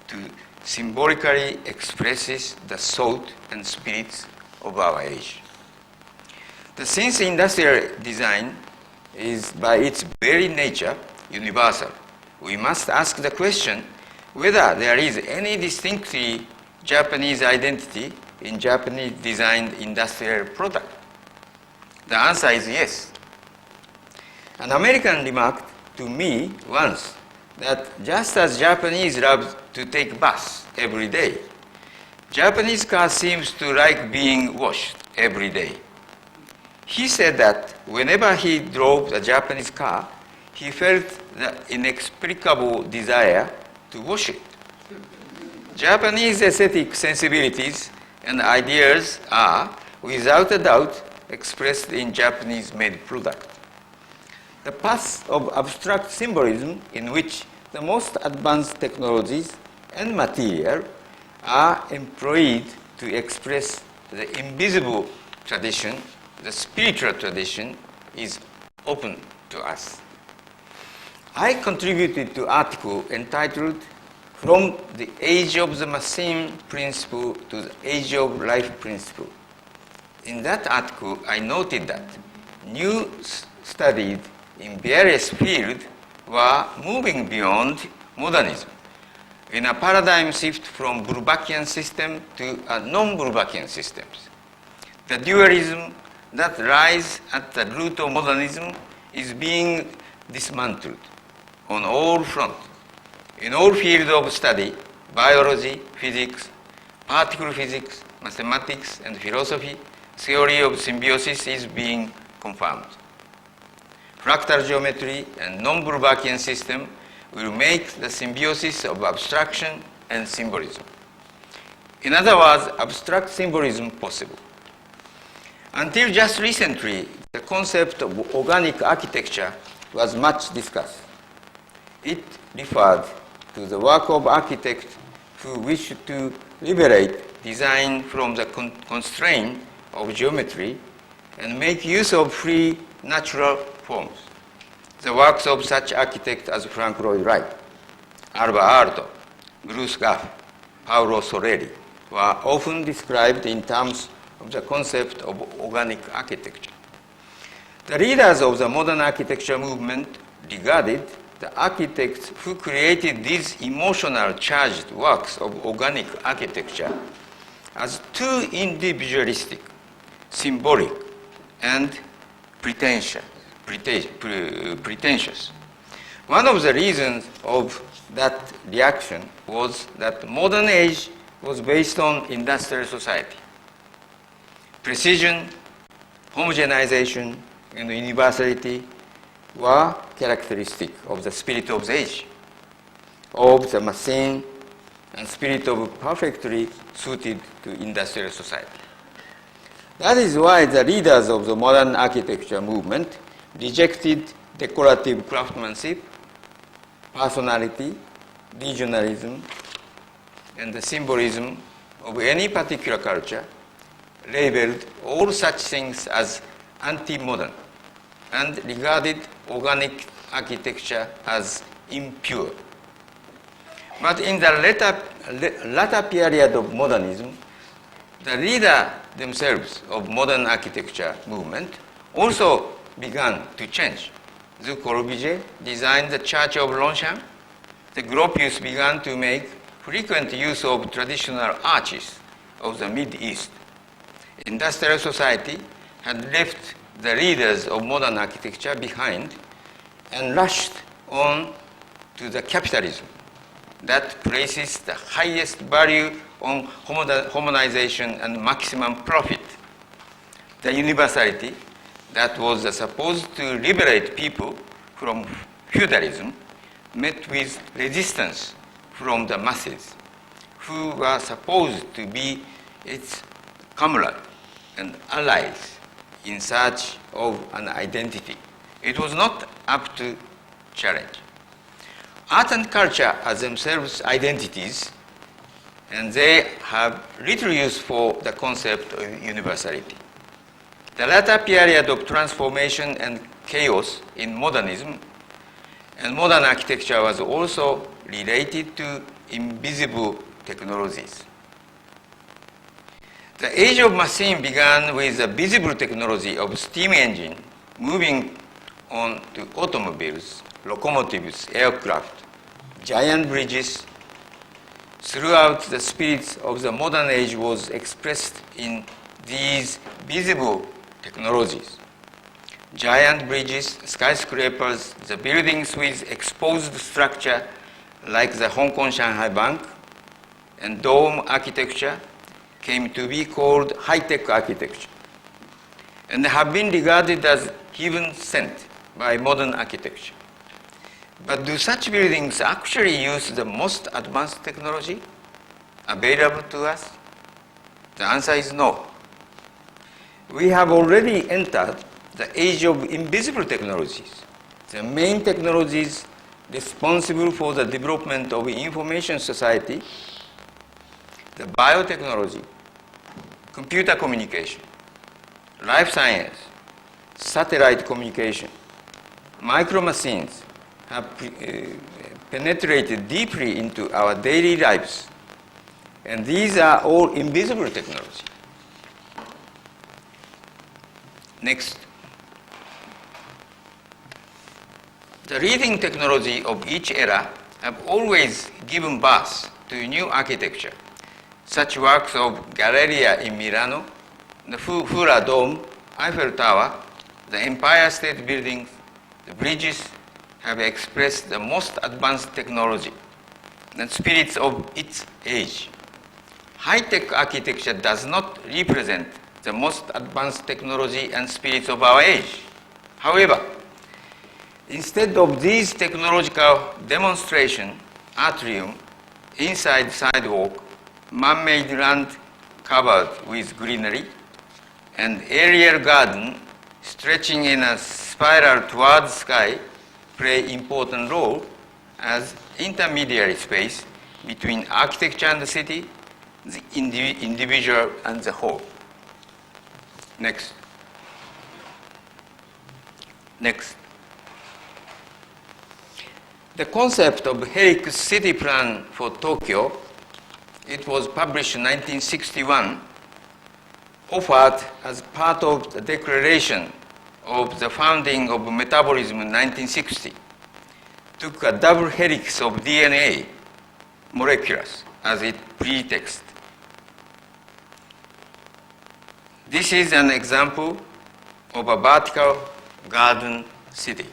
to symbolically express the thought and spirits of our age. Since industrial design is by its very nature universal, we must ask the question whether there is any distinctly Japanese identity in Japanese designed industrial product. The answer is yes. An American remarked to me once that just as Japanese love to take baths every day, Japanese car seems to like being washed every day. He said that whenever he drove a Japanese car, he felt the inexplicable desire to wash it. Japanese aesthetic sensibilities and ideas are, without a doubt, expressed in Japanese-made product. The path of abstract symbolism, in which the most advanced technologies and material are employed to express the invisible tradition, the spiritual tradition, is open to us. I contributed to an article entitled From the Age of the Machine Principle to the Age of Life Principle. In that article, I noted that new studies in various fields were moving beyond modernism in a paradigm shift from Bulbackian system to a non-Bulbackian systems. The dualism that lies at the root of modernism is being dismantled on all fronts. In all fields of study, biology, physics, particle physics, mathematics, and philosophy, theory of symbiosis is being confirmed. Fractal geometry and non-Bulbackian system will make the symbiosis of abstraction and symbolism. In other words, abstract symbolism possible. Until just recently, the concept of organic architecture was much discussed. It referred to the work of architects who wish to liberate design from the constraint of geometry and make use of free natural forms. The works of such architects as Frank Lloyd Wright, Alvar Aalto, Bruce Goff, Paolo Soleri were often described in terms of the concept of organic architecture. The leaders of the modern architecture movement regarded the architects who created these emotional charged works of organic architecture as too individualistic, symbolic, and pretentious. One of the reasons of that reaction was that modern age was based on industrial society. Precision, homogenization, and universality were characteristic of the spirit of the age, of the machine, and spirit of perfectly suited to industrial society. That is why the leaders of the modern architecture movement rejected decorative craftsmanship, personality, regionalism, and the symbolism of any particular culture, labeled all such things as anti-modern, and regarded organic architecture as impure. But in the latter period of modernism, the leaders themselves of modern architecture movement also began to change. Le Corbusier designed the Church of Longchamp. The Gropius began to make frequent use of traditional arches of the Mid-East. Industrial society had left the leaders of modern architecture behind and rushed on to the capitalism that places the highest value on homogenization and maximum profit. The universality that was supposed to liberate people from feudalism met with resistance from the masses, who were supposed to be its comrades and allies in search of an identity. It was not up to challenge. Art and culture are themselves identities, and they have little use for the concept of universality. The latter period of transformation and chaos in modernism and modern architecture was also related to invisible technologies. The age of machine began with the visible technology of steam engine moving on to automobiles, locomotives, aircraft, giant bridges throughout the spirits of the modern age was expressed in these visible technologies. Giant bridges, skyscrapers, the buildings with exposed structure like the Hong Kong Shanghai Bank, and dome architecture came to be called high-tech architecture and have been regarded as heaven sent by modern architecture. But do such buildings actually use the most advanced technology available to us? The answer is no. We have already entered the age of invisible technologies. The main technologies responsible for the development of information society, the biotechnology, computer communication, life science, satellite communication, micro machines have penetrated deeply into our daily lives. And these are all invisible technology. Next. The leading technology of each era have always given birth to new architecture. Such works of Galleria in Milano, the Fura Dome, Eiffel Tower, the Empire State Building, the bridges have expressed the most advanced technology and spirits of its age. High-tech architecture does not represent the most advanced technology and spirits of our age. However, instead of these technological demonstration, atrium, inside sidewalk, man-made land covered with greenery, and aerial garden stretching in a spiral toward the sky play important role as intermediary space between architecture and the city, the individual and the whole. Next. Next. The concept of Helix city plan for Tokyo, it was published in 1961, offered as part of the declaration of the founding of metabolism in 1960, took a double helix of DNA molecules as its pretext. This is an example of a vertical garden city.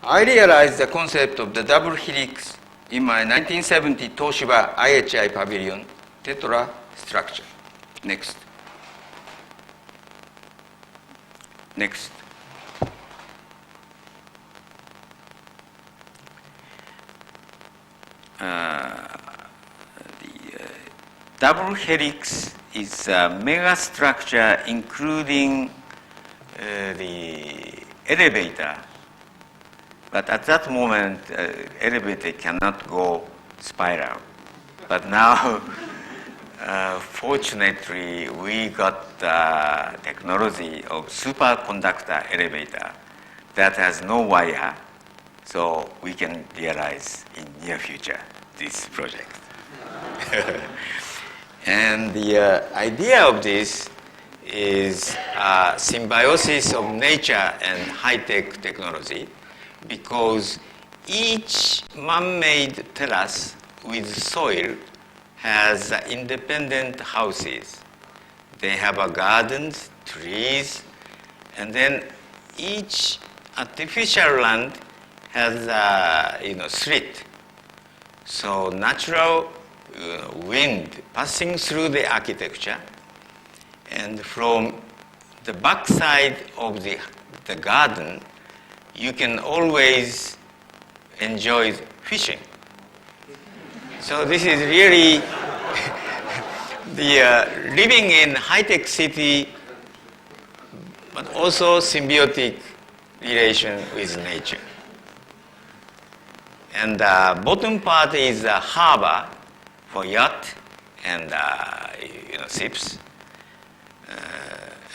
I realized the concept of the double helix in my 1970 Toshiba IHI pavilion tetra structure. Next. Next. Double helix is a mega structure including the elevator. But at that moment, elevator cannot go spiral. But now, fortunately, we got the technology of superconductor elevator that has no wire, so we can realize in near future this project. And the idea of this is symbiosis of nature and high-tech technology, because each man-made terrace with soil has independent houses. They have gardens, trees, and then each artificial land has a slit. So natural wind passing through the architecture, and from the backside of the garden, you can always enjoy fishing. So this is really the living in high-tech city, but also symbiotic relation with nature. And the bottom part is a harbor for yacht and ships.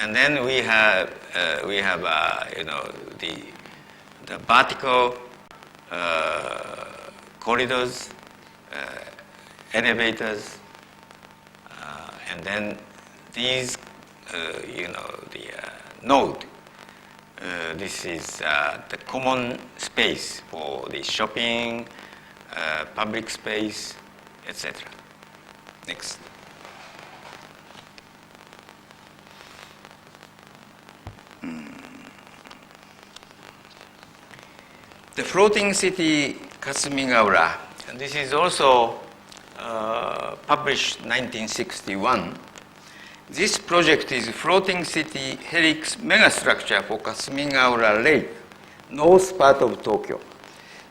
And then we have the vertical corridors, elevators, and then these, the node. This is the common space for the shopping, public space, etc. Next. The floating city Kasumigaura, and this is also published 1961. This project is floating city helix megastructure for Kasumigaura Lake, north part of Tokyo.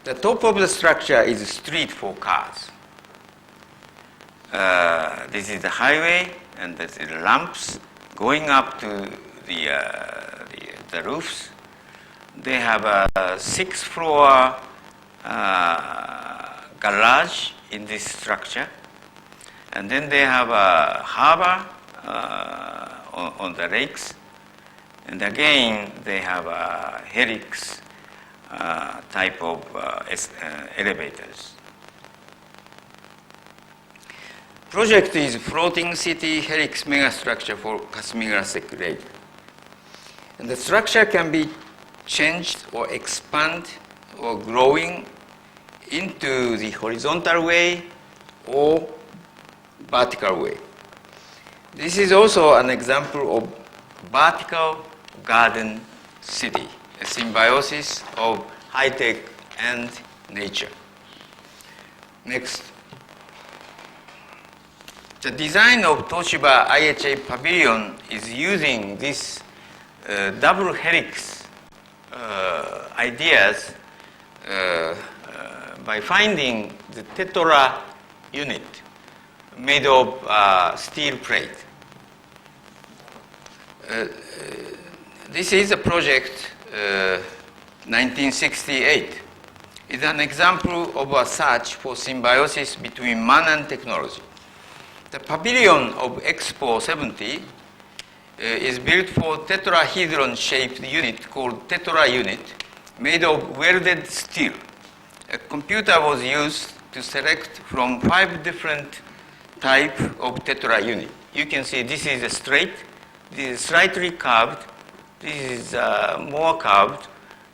The top of the structure is a street for cars. This is the highway, and there's the lamps going up to the roofs. They have a 6th-floor garage in this structure, and then they have a harbor on the lakes, and again they have a helix type of elevators. Project is floating city helix megastructure for Kasumigaura Lake, and the structure can be changed or expand or growing into the horizontal way or vertical way. This is also an example of vertical garden city, a symbiosis of high-tech and nature. Next. The design of Toshiba IHA Pavilion is using this double helix ideas by finding the tetra unit made of steel plate. This is a project 1968. It's an example of a search for symbiosis between man and technology. The pavilion of Expo 70 is built for tetrahedron-shaped unit called tetra unit, made of welded steel. A computer was used to select from 5 different types of tetra unit. You can see this is a straight, this is slightly curved, this is more curved,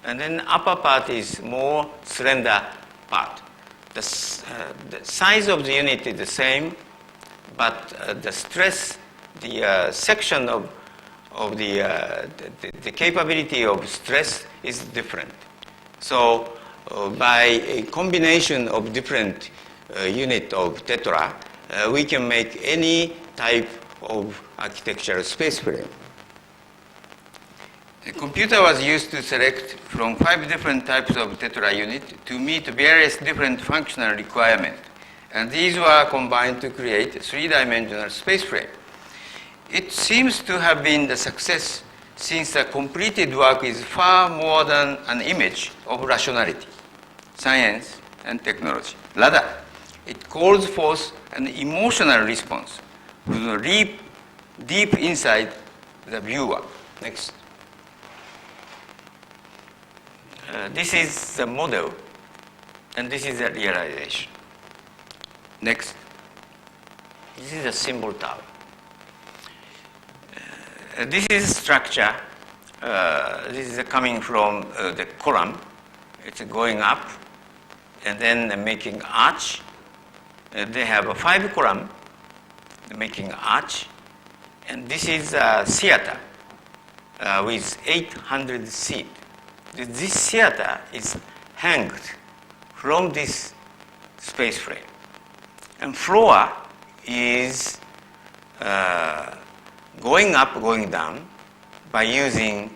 and then upper part is more slender part. The size of the unit is the same, but the stress, the section of the capability of stress is different. So by a combination of different unit of tetra, we can make any type of architectural space frame. A computer was used to select from 5 different types of tetra unit to meet various different functional requirements. And these were combined to create a 3-dimensional space frame. It seems to have been the success since the completed work is far more than an image of rationality, science, and technology. Rather, it calls forth an emotional response to leap deep inside the viewer. Next. This is the model, and this is the realization. Next. This is a symbol tower. This is structure. This is coming from the column. It's going up, and then making arch. They have a 5 column making arch, and this is a theater with 800 seats. This theater is hanged from this space frame, and floor is going up, going down by using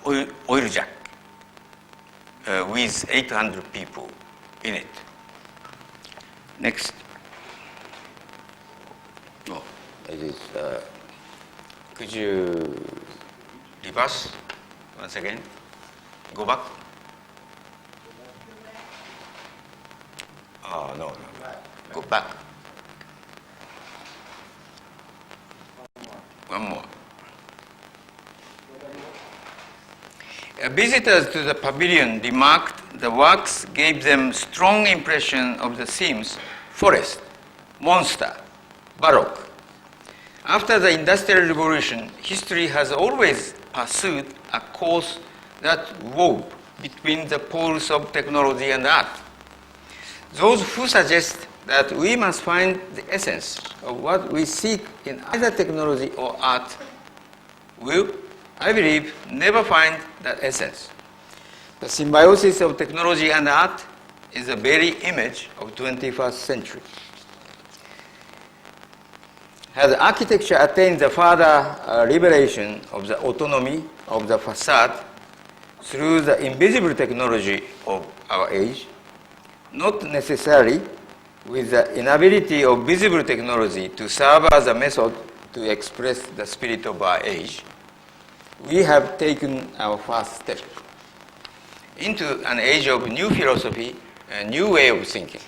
oil jack with 800 people in it. Next. Oh, it is. Could you reverse once again? Go back. Oh, no. Go back. One more. Visitors to the pavilion remarked the works gave them strong impression of the themes forest, monster, baroque. After the Industrial Revolution, history has always pursued a course that wove between the poles of technology and art. Those who suggest that we must find the essence of what we seek in either technology or art will, I believe, never find that essence. The symbiosis of technology and art is the very image of 21st century. Has architecture attained the further liberation of the autonomy of the facade through the invisible technology of our age, not necessarily with the inability of visible technology to serve as a method to express the spirit of our age, we have taken our first step into an age of new philosophy, a new way of thinking.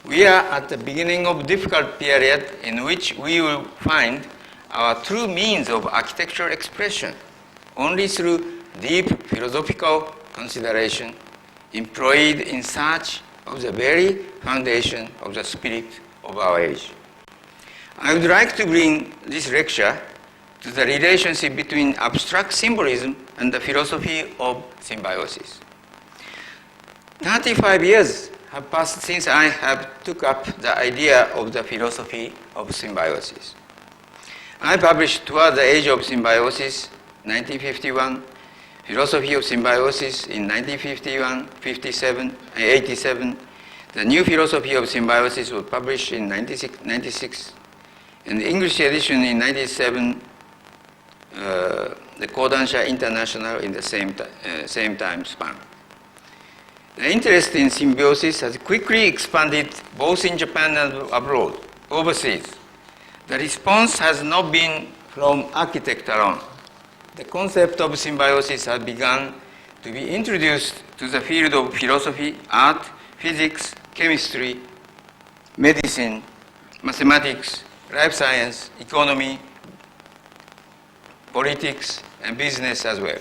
We are at the beginning of a difficult period in which we will find our true means of architectural expression only through deep philosophical consideration employed in search of the very foundation of the spirit of our age. I would like to bring this lecture to the relationship between abstract symbolism and the philosophy of symbiosis. 35 years have passed since I have took up the idea of the philosophy of symbiosis. I published Toward the Age of Symbiosis, 1951, Philosophy of Symbiosis in 1951, 57, 87. The New Philosophy of Symbiosis was published in 96, and the English edition in 97, the Kodansha International in the same time span. The interest in symbiosis has quickly expanded both in Japan and abroad, overseas. The response has not been from architects alone. The concept of symbiosis has begun to be introduced to the field of philosophy, art, physics, chemistry, medicine, mathematics, life science, economy, politics, and business as well.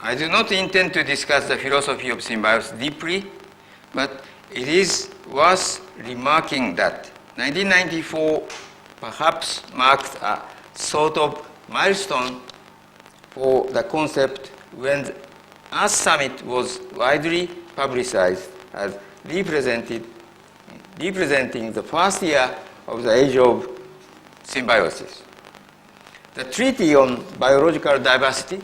I do not intend to discuss the philosophy of symbiosis deeply, but it is worth remarking that 1994 perhaps marked a sort of milestone for the concept when the Earth Summit was widely publicized as representing the first year of the age of symbiosis. The Treaty on Biological Diversity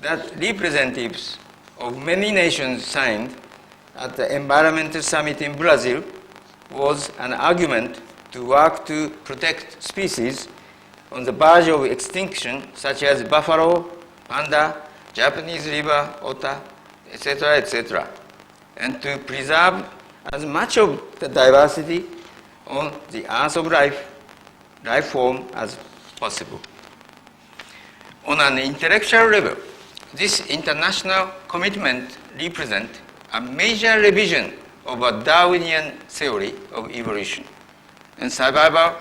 that representatives of many nations signed at the Environmental Summit in Brazil was an argument to work to protect species on the verge of extinction, such as buffalo, panda, Japanese river otter, etc., etc., and to preserve as much of the diversity on the earth of life form as possible. On an intellectual level, this international commitment represents a major revision of a Darwinian theory of evolution and survival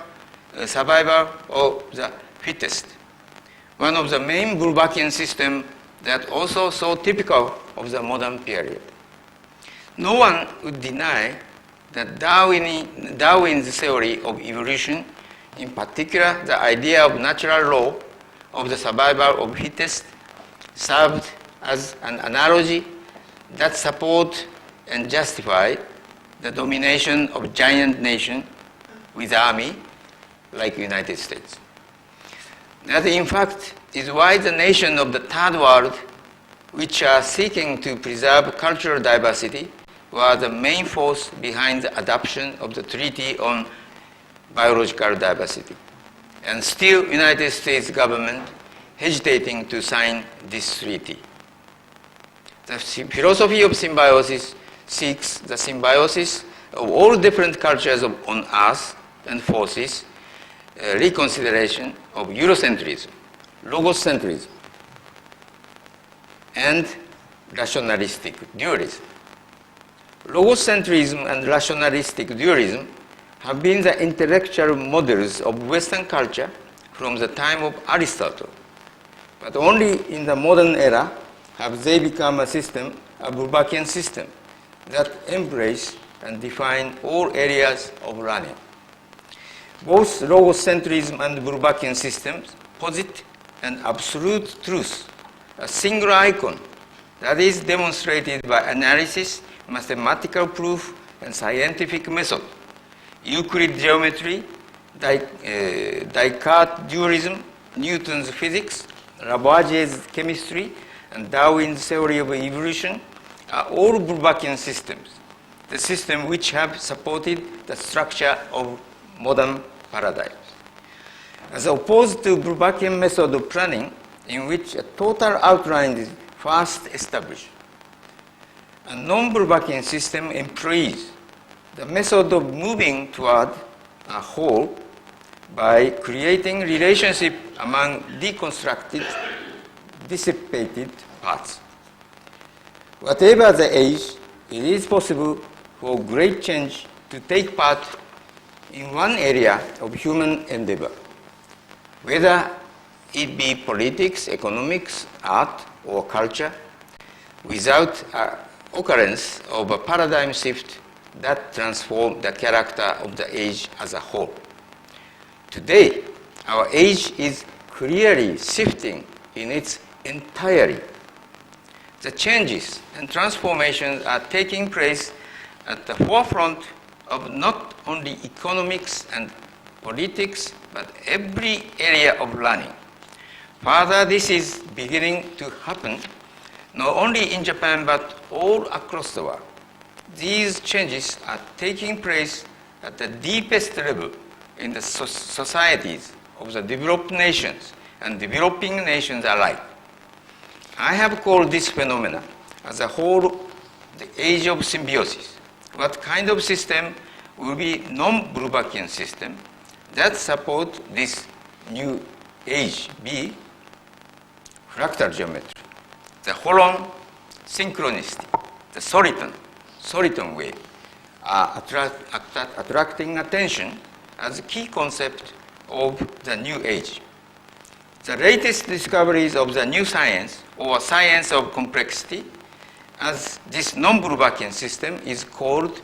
of the fittest, one of the main Bulbackian systems that also so typical of the modern period. No one would deny that Darwin's theory of evolution, in particular the idea of natural law of the survival of fittest, served as an analogy that support and justify the domination of giant nation with army like United States. That in fact is why the nations of the third world, which are seeking to preserve cultural diversity, were the main force behind the adoption of the Treaty on Biological Diversity. And still United States government hesitating to sign this treaty. The philosophy of symbiosis seeks the symbiosis of all different cultures on Earth and forces reconsideration of Eurocentrism, logocentrism, and rationalistic dualism. Logocentrism and rationalistic dualism have been the intellectual models of Western culture from the time of Aristotle. But only in the modern era have they become a system, a Bulbackian system, that embrace and define all areas of learning. Both logocentrism and Bulbackian systems posit an absolute truth, a single icon that is demonstrated by analysis mathematical proof and scientific method, Euclid geometry, Descartes dualism, Newton's physics, Lavoisier's chemistry, and Darwin's theory of evolution are all Bourbackian systems, the systems which have supported the structure of modern paradigms. As opposed to Bourbackian method of planning, in which a total outline is first established, a non-Bourbackian system employs the method of moving toward a whole by creating relationship among deconstructed, dissipated parts. Whatever the age, it is possible for great change to take part in one area of human endeavor, whether it be politics, economics, art, or culture, without occurrence of a paradigm shift that transforms the character of the age as a whole. Today, our age is clearly shifting in its entirety. The changes and transformations are taking place at the forefront of not only economics and politics, but every area of learning. Further, this is beginning to happen not only in Japan, but all across the world. These changes are taking place at the deepest level in the societies of the developed nations and developing nations alike. I have called this phenomenon as a whole the age of symbiosis. What kind of system will be non-Bourbackian system that support this new age be fractal geometry, the Holon synchronicity, the soliton wave are attracting attention as a key concept of the new age. The latest discoveries of the new science, or science of complexity, as this non-Bourbackian system is called,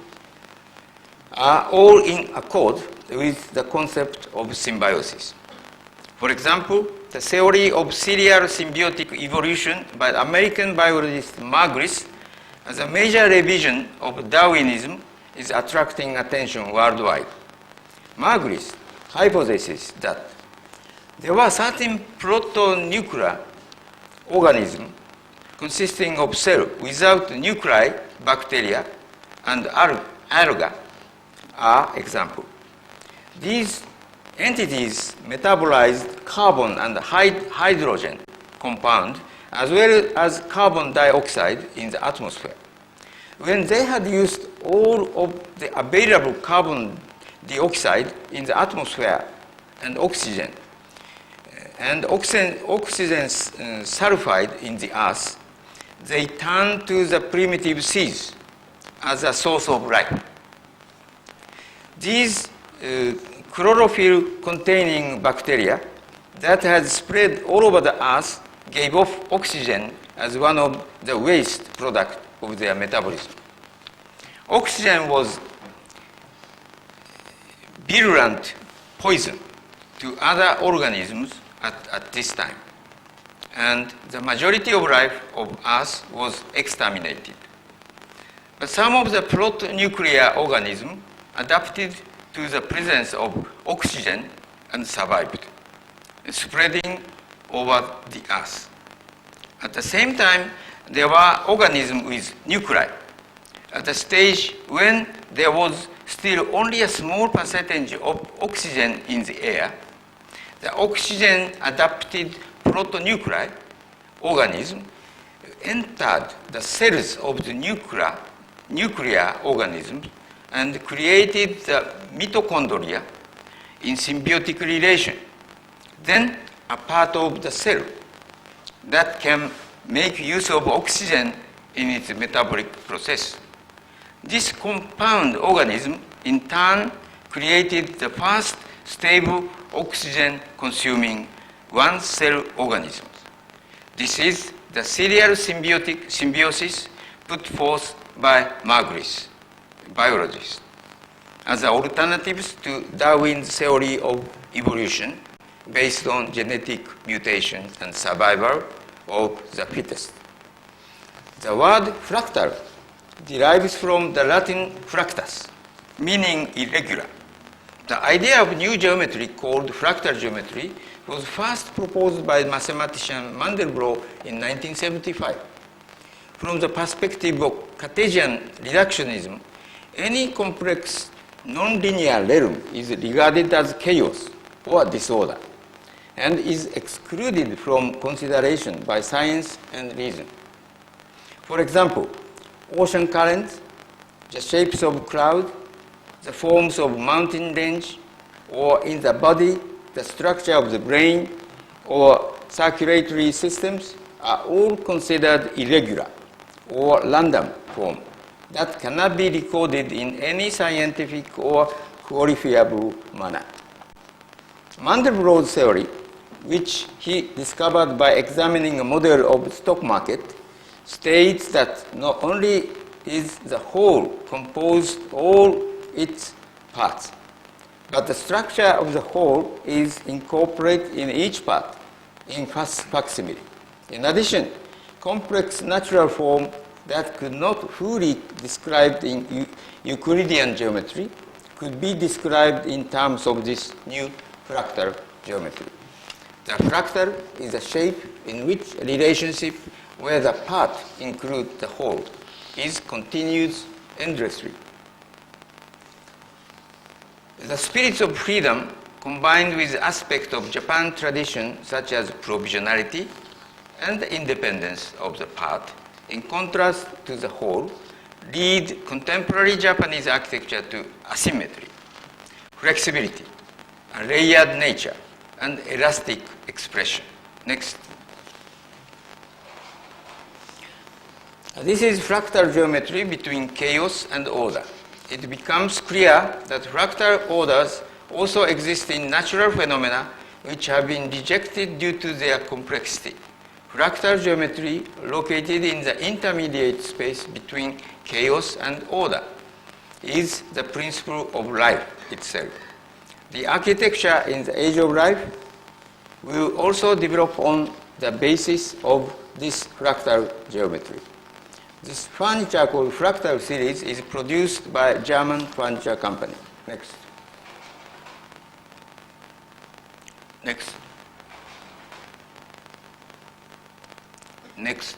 are all in accord with the concept of symbiosis. For example, the theory of serial symbiotic evolution by American biologist Margulis as a major revision of Darwinism is attracting attention worldwide. Margulis hypothesizes that there were certain protonuclear organisms consisting of cells without nuclei, bacteria, and algae are examples. These entities metabolized carbon and hydrogen compound as well as carbon dioxide in the atmosphere. When they had used all of the available carbon dioxide in the atmosphere and oxygen sulfide in the earth, they turned to the primitive seeds as a source of life. These chlorophyll-containing bacteria that had spread all over the earth gave off oxygen as one of the waste products of their metabolism. Oxygen was virulent poison to other organisms at this time, and the majority of life of Earth was exterminated. But some of the protonuclear organisms adapted to the presence of oxygen and survived, spreading over the Earth. At the same time, there were organisms with nuclei. At the stage when there was still only a small percentage of oxygen in the air, the oxygen-adapted protonuclei organism entered the cells of the nuclear organisms and created the mitochondria in symbiotic relation. Then a part of the cell that can make use of oxygen in its metabolic process. This compound organism in turn created the first stable oxygen-consuming one-cell organisms. This is the serial symbiosis put forth by Margulis, biologist, as alternatives to Darwin's theory of evolution based on genetic mutation and survival of the fittest. The word fractal derives from the Latin fructus, meaning irregular. The idea of new geometry called fractal geometry was first proposed by mathematician Mandelbrot in 1975. From the perspective of Cartesian reductionism, any complex nonlinear realm is regarded as chaos or disorder and is excluded from consideration by science and reason. For example, ocean currents, the shapes of clouds, the forms of mountain range, or in the body, the structure of the brain or circulatory systems are all considered irregular or random form that cannot be recorded in any scientific or quantifiable manner. Mandelbrot's theory, which he discovered by examining a model of the stock market, states that not only is the whole composed all its parts, but the structure of the whole is incorporated in each part in facsimile. In addition, complex natural form that could not fully be described in Euclidean geometry could be described in terms of this new fractal geometry. The fractal is a shape in which a relationship where the part includes the whole is continuous endlessly. The spirit of freedom combined with aspects of Japan tradition such as provisionality and the independence of the part in contrast to the whole lead contemporary Japanese architecture to asymmetry, flexibility, a layered nature, and elastic expression. Next. This is fractal geometry between chaos and order. It becomes clear that fractal orders also exist in natural phenomena which have been rejected due to their complexity. Fractal geometry, located in the intermediate space between chaos and order, is the principle of life itself. The architecture in the age of life will also develop on the basis of this fractal geometry. This furniture called Fractal series is produced by a German furniture company. Next. Next. Next.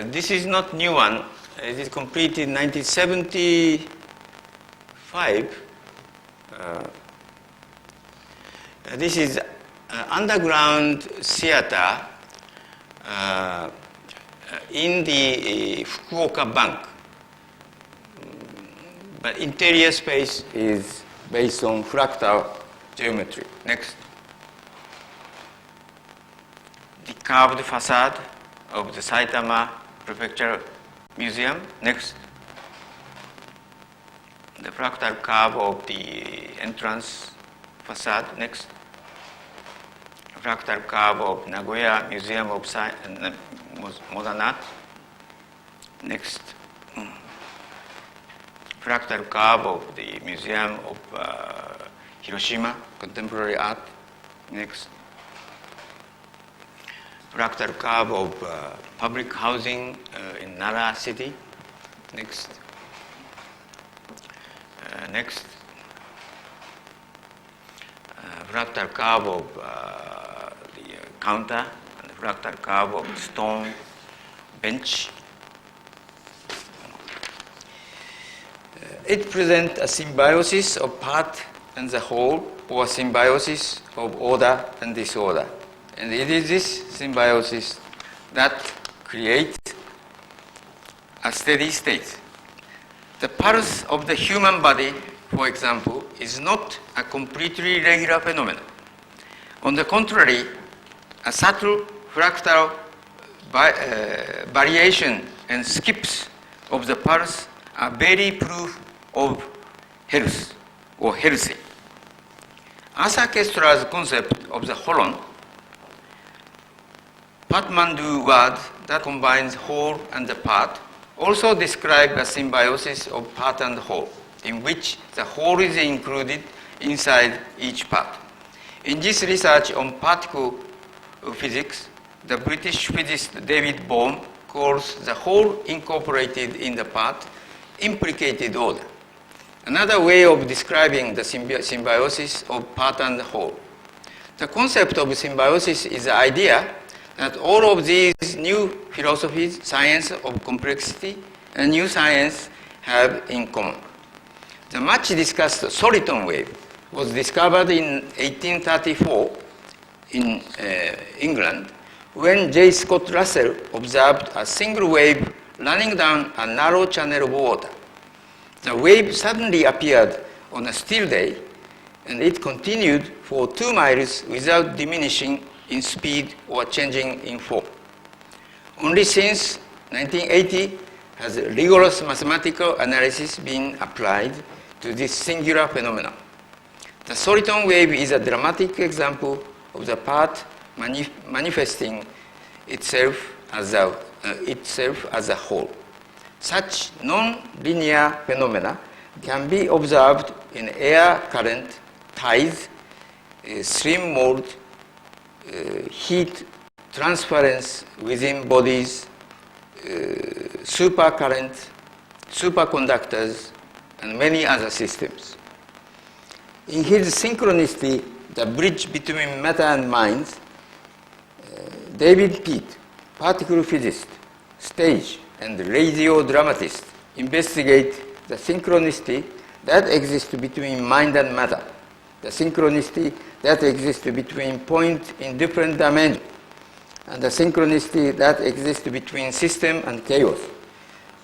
This is not new one. It is completed in 1975. This is underground theater in the Fukuoka Bank. But interior space is based on fractal geometry. Next. The curved facade of the Saitama Prefecture Museum. Next. The fractal curve of the entrance facade. Next. Fractal curve of Nagoya Museum of Modern Art. Next. Fractal curve of the Museum of Hiroshima Contemporary Art. Next. Fractal curve of public housing in Nara City. Next. Next. Fractal curve of the counter and the fractal curve of stone bench. It presents a symbiosis of part and the whole, or symbiosis of order and disorder. And it is this symbiosis that creates a steady state. The pulse of the human body, for example, is not a completely regular phenomenon. On the contrary, a subtle fractal variation and skips of the pulse are very proof of health or healthy. Arthur Koestler's concept of the holon, Patmandu word that combines whole and the part, also describe a symbiosis of part and whole, in which the whole is included inside each part. In this research on particle physics, the British physicist David Bohm calls the whole incorporated in the part implicated order. Another way of describing the symbiosis of part and whole. The concept of symbiosis is the idea that all of these new philosophies, science of complexity, and new science have in common. The much discussed soliton wave was discovered in 1834 in England when J. Scott Russell observed a single wave running down a narrow channel of water. The wave suddenly appeared on a still day, and it continued for 2 miles without diminishing in speed or changing in form. Only since 1980 has rigorous mathematical analysis been applied to this singular phenomenon. The soliton wave is a dramatic example of the part manifesting itself as a whole. Such non-linear phenomena can be observed in air current, tides, stream mold, heat transference within bodies, supercurrent, superconductors, and many other systems. In his Synchronicity, the bridge between matter and mind, David Peat, particle physicist, stage, and radio dramatist, investigate the synchronicity that exists between mind and matter, the synchronicity that exists between points in different dimensions, and the synchronicity that exists between system and chaos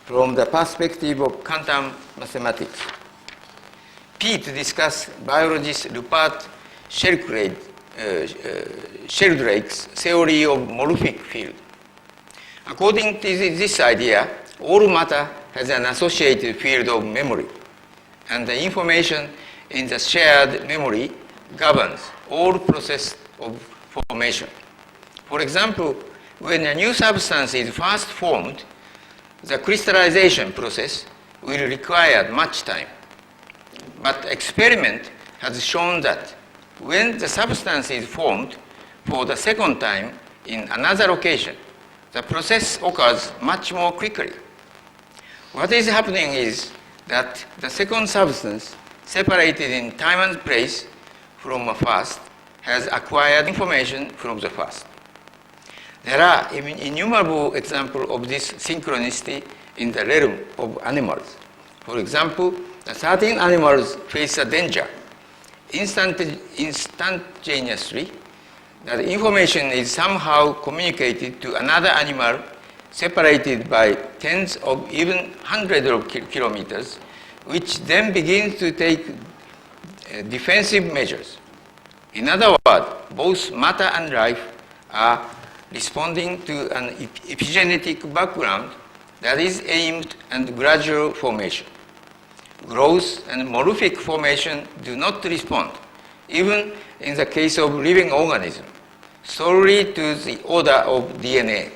from the perspective of quantum mathematics. Peat discussed biologist Rupert Sheldrake's theory of morphic field. According to this idea, all matter has an associated field of memory, and the information in the shared memory governs all process of formation. For example, when a new substance is first formed, the crystallization process will require much time. But experiment has shown that when the substance is formed for the second time in another location, the process occurs much more quickly. What is happening is that the second substance, separated in time and place from a first, has acquired information from the first. There are innumerable examples of this synchronicity in the realm of animals. For example, the certain animals face a danger. Instantaneously, that information is somehow communicated to another animal separated by tens of even hundreds of kilometers, which then begins to take defensive measures. In other words, both matter and life are responding to an epigenetic background that is aimed at gradual formation. Growth and morphic formation do not respond, even in the case of living organisms, solely to the order of DNA.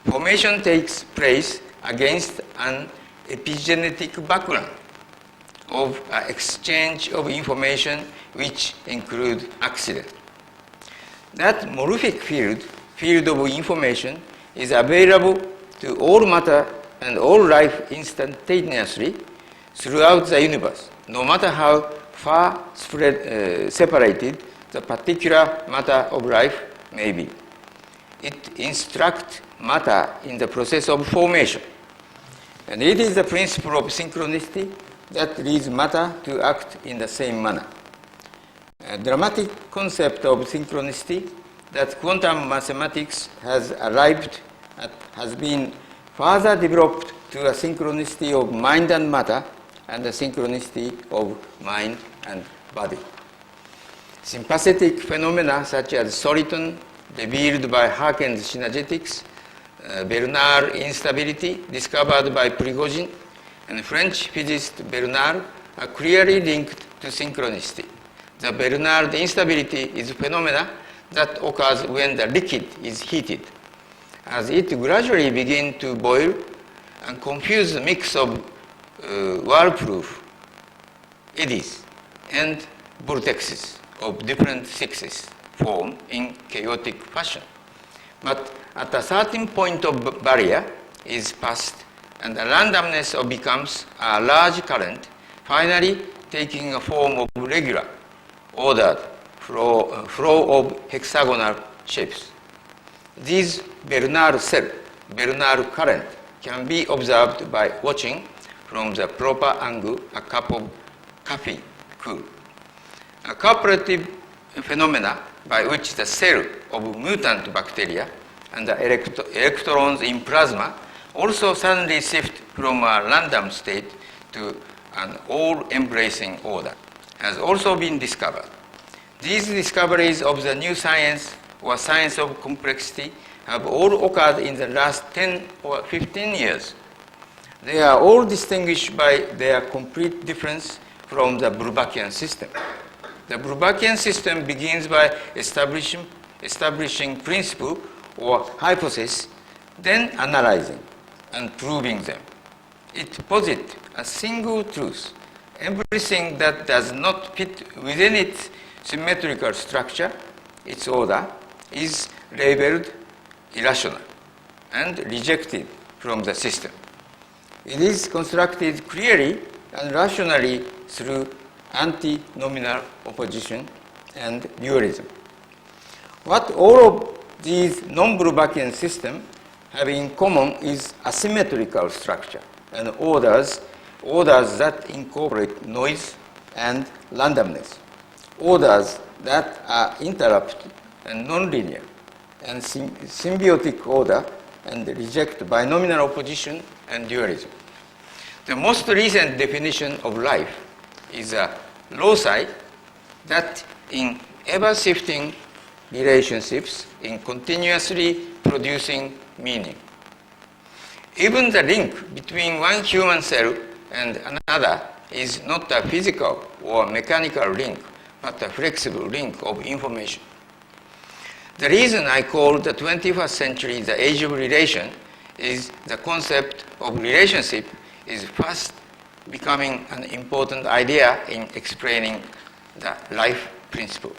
Formation takes place against an epigenetic background of exchange of information which include accident. That morphic field of information is available to all matter and all life instantaneously throughout the universe, no matter how far separated the particular matter of life may be. It instructs matter in the process of formation. And it is the principle of synchronicity that leads matter to act in the same manner. A dramatic concept of synchronicity that quantum mathematics has arrived at has been further developed to a synchronicity of mind and matter and the synchronicity of mind and body. Sympathetic phenomena such as soliton, revealed by Harken's synergetics, Bernard instability, discovered by Prigogine, and French physicist Bernard are clearly linked to synchronicity. The Bernard instability is a phenomena that occurs when the liquid is heated. As it gradually begins to boil and confuse the mix of whirlpool eddies and vortexes of different thicknesses form in chaotic fashion. But at a certain point of barrier is passed, and the randomness becomes a large current, finally taking a form of regular, ordered flow of hexagonal shapes. These Bernard current can be observed by watching from the proper angle a cup of coffee cool. A cooperative phenomena by which the cell of mutant bacteria and the electrons in plasma also suddenly shift from a random state to an all-embracing order has also been discovered. These discoveries of the new science or science of complexity have all occurred in the last 10 or 15 years. They are all distinguished by their complete difference from the Brubachian system. The Brubachian system begins by establishing principle or hypothesis, then analyzing and proving them. It posits a single truth. Everything that does not fit within its symmetrical structure, its order, is labeled irrational and rejected from the system. It is constructed clearly and rationally through antinomial opposition and dualism. What all of these non-Brubachian systems have in common is asymmetrical structure and orders that incorporate noise and randomness, orders that are interrupted and nonlinear, and symbiotic order and reject binomial opposition and dualism. The most recent definition of life is a loci that in ever-shifting relationships in continuously producing meaning. Even the link between one human cell and another is not a physical or mechanical link, but a flexible link of information. The reason I call the 21st century the age of relation is the concept of relationship is fast becoming an important idea in explaining the life principle.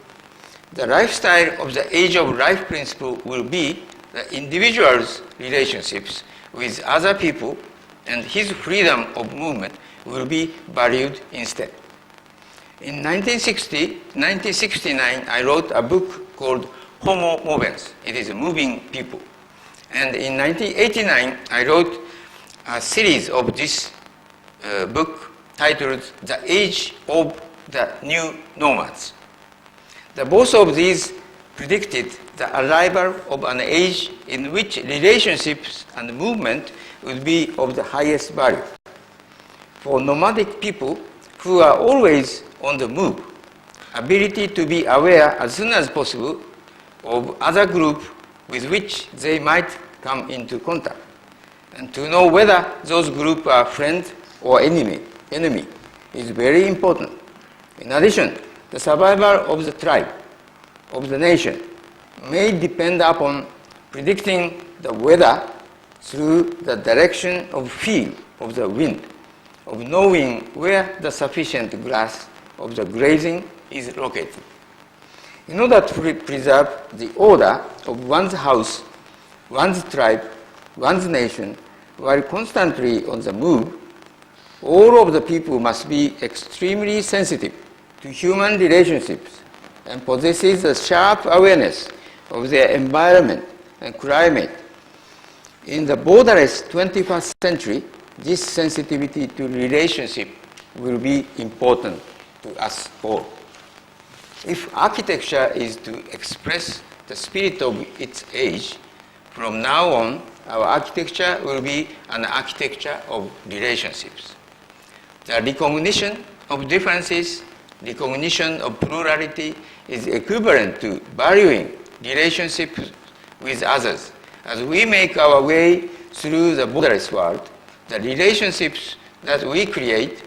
The lifestyle of the age of life principle will be the individual's relationships with other people, and his freedom of movement will be valued instead. In 1969, I wrote a book called Homo Movens. It is moving people. And in 1989, I wrote a series of this book titled The Age of the New Nomads. Both of these predicted the arrival of an age in which relationships and movement would be of the highest value. For nomadic people who are always on the move, ability to be aware as soon as possible of other group with which they might come into contact, and to know whether those groups are friend or enemy is very important. In addition, the survival of the tribe, of the nation, may depend upon predicting the weather through the direction of feel of the wind, of knowing where the sufficient grass of the grazing is located. In order to preserve the order of one's house, one's tribe, one's nation, while constantly on the move, all of the people must be extremely sensitive to human relationships and possesses a sharp awareness of their environment and climate. In the borderless 21st century, this sensitivity to relationship will be important to us all. If architecture is to express the spirit of its age, from now on, our architecture will be an architecture of relationships. The recognition of differences, recognition of plurality is equivalent to valuing relationships with others. As we make our way through the borderless world, the relationships that we create,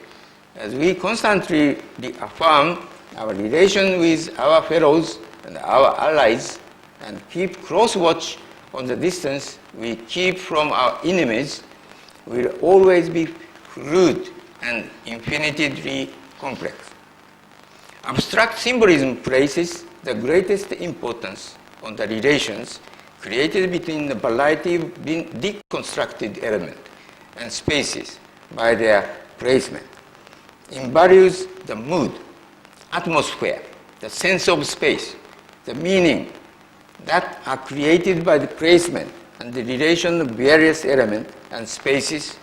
as we constantly reaffirm our relation with our fellows and our allies, and keep close watch on the distance we keep from our enemies, will always be fluid and infinitely complex. Abstract symbolism places the greatest importance on the relations created between a variety of deconstructed elements and spaces by their placement, embodies the mood, atmosphere, the sense of space, the meaning that are created by the placement and the relation of various elements and spaces,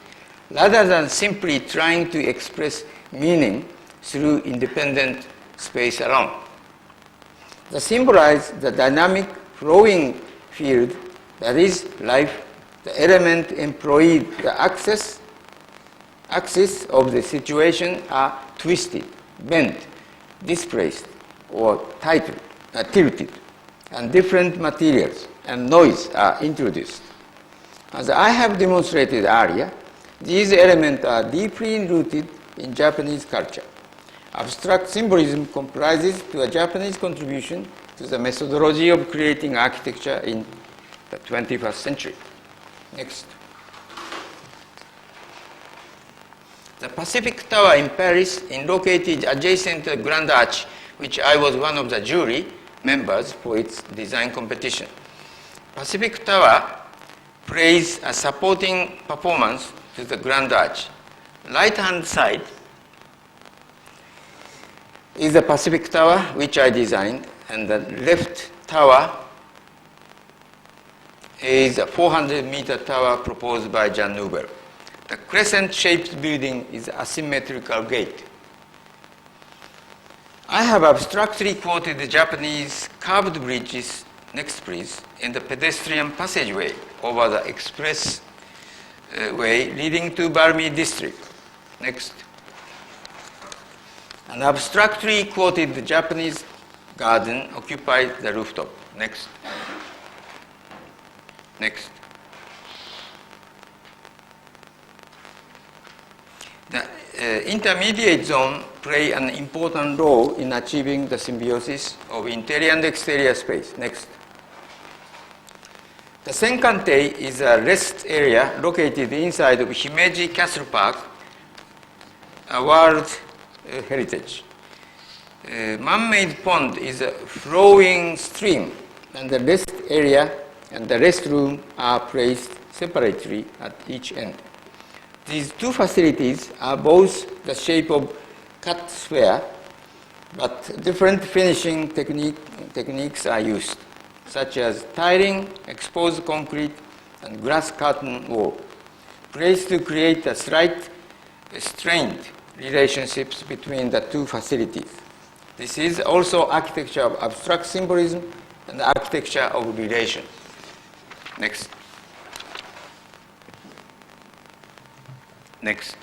rather than simply trying to express meaning through independent space alone. They symbolize the dynamic flowing field that is life. The element employed, the axis of the situation are twisted, bent, displaced, or tilted, and different materials and noise are introduced. As I have demonstrated earlier, these elements are deeply rooted in Japanese culture. Abstract symbolism comprises to a Japanese contribution to the methodology of creating architecture in the 21st century. Next. The Pacific Tower in Paris is located adjacent to the Grand Arch, which I was one of the jury members for its design competition. Pacific Tower plays a supporting performance to the Grand Arch. Right-hand side is the Pacific Tower, which I designed, and the left tower is a 400-meter tower proposed by Jean Nouvel. The crescent-shaped building is an asymmetrical gate. I have abstractly quoted the Japanese curved bridges, next please, in the pedestrian passageway over the express way leading to Balmi district. Next. And abstractly quoted the Japanese garden occupied the rooftop. Next. Next. The intermediate zone play an important role in achieving the symbiosis of interior and exterior space. Next. The Senkantei is a rest area located inside of Himeji Castle Park, a World Heritage. Man-made pond is a flowing stream, and the rest area and the restroom are placed separately at each end. These two facilities are both the shape of cut sphere, but different finishing techniques are used, such as tiling, exposed concrete, and glass curtain wall, placed to create a slight strained relationships between the two facilities. This is also architecture of abstract symbolism and architecture of relation. Next. Next.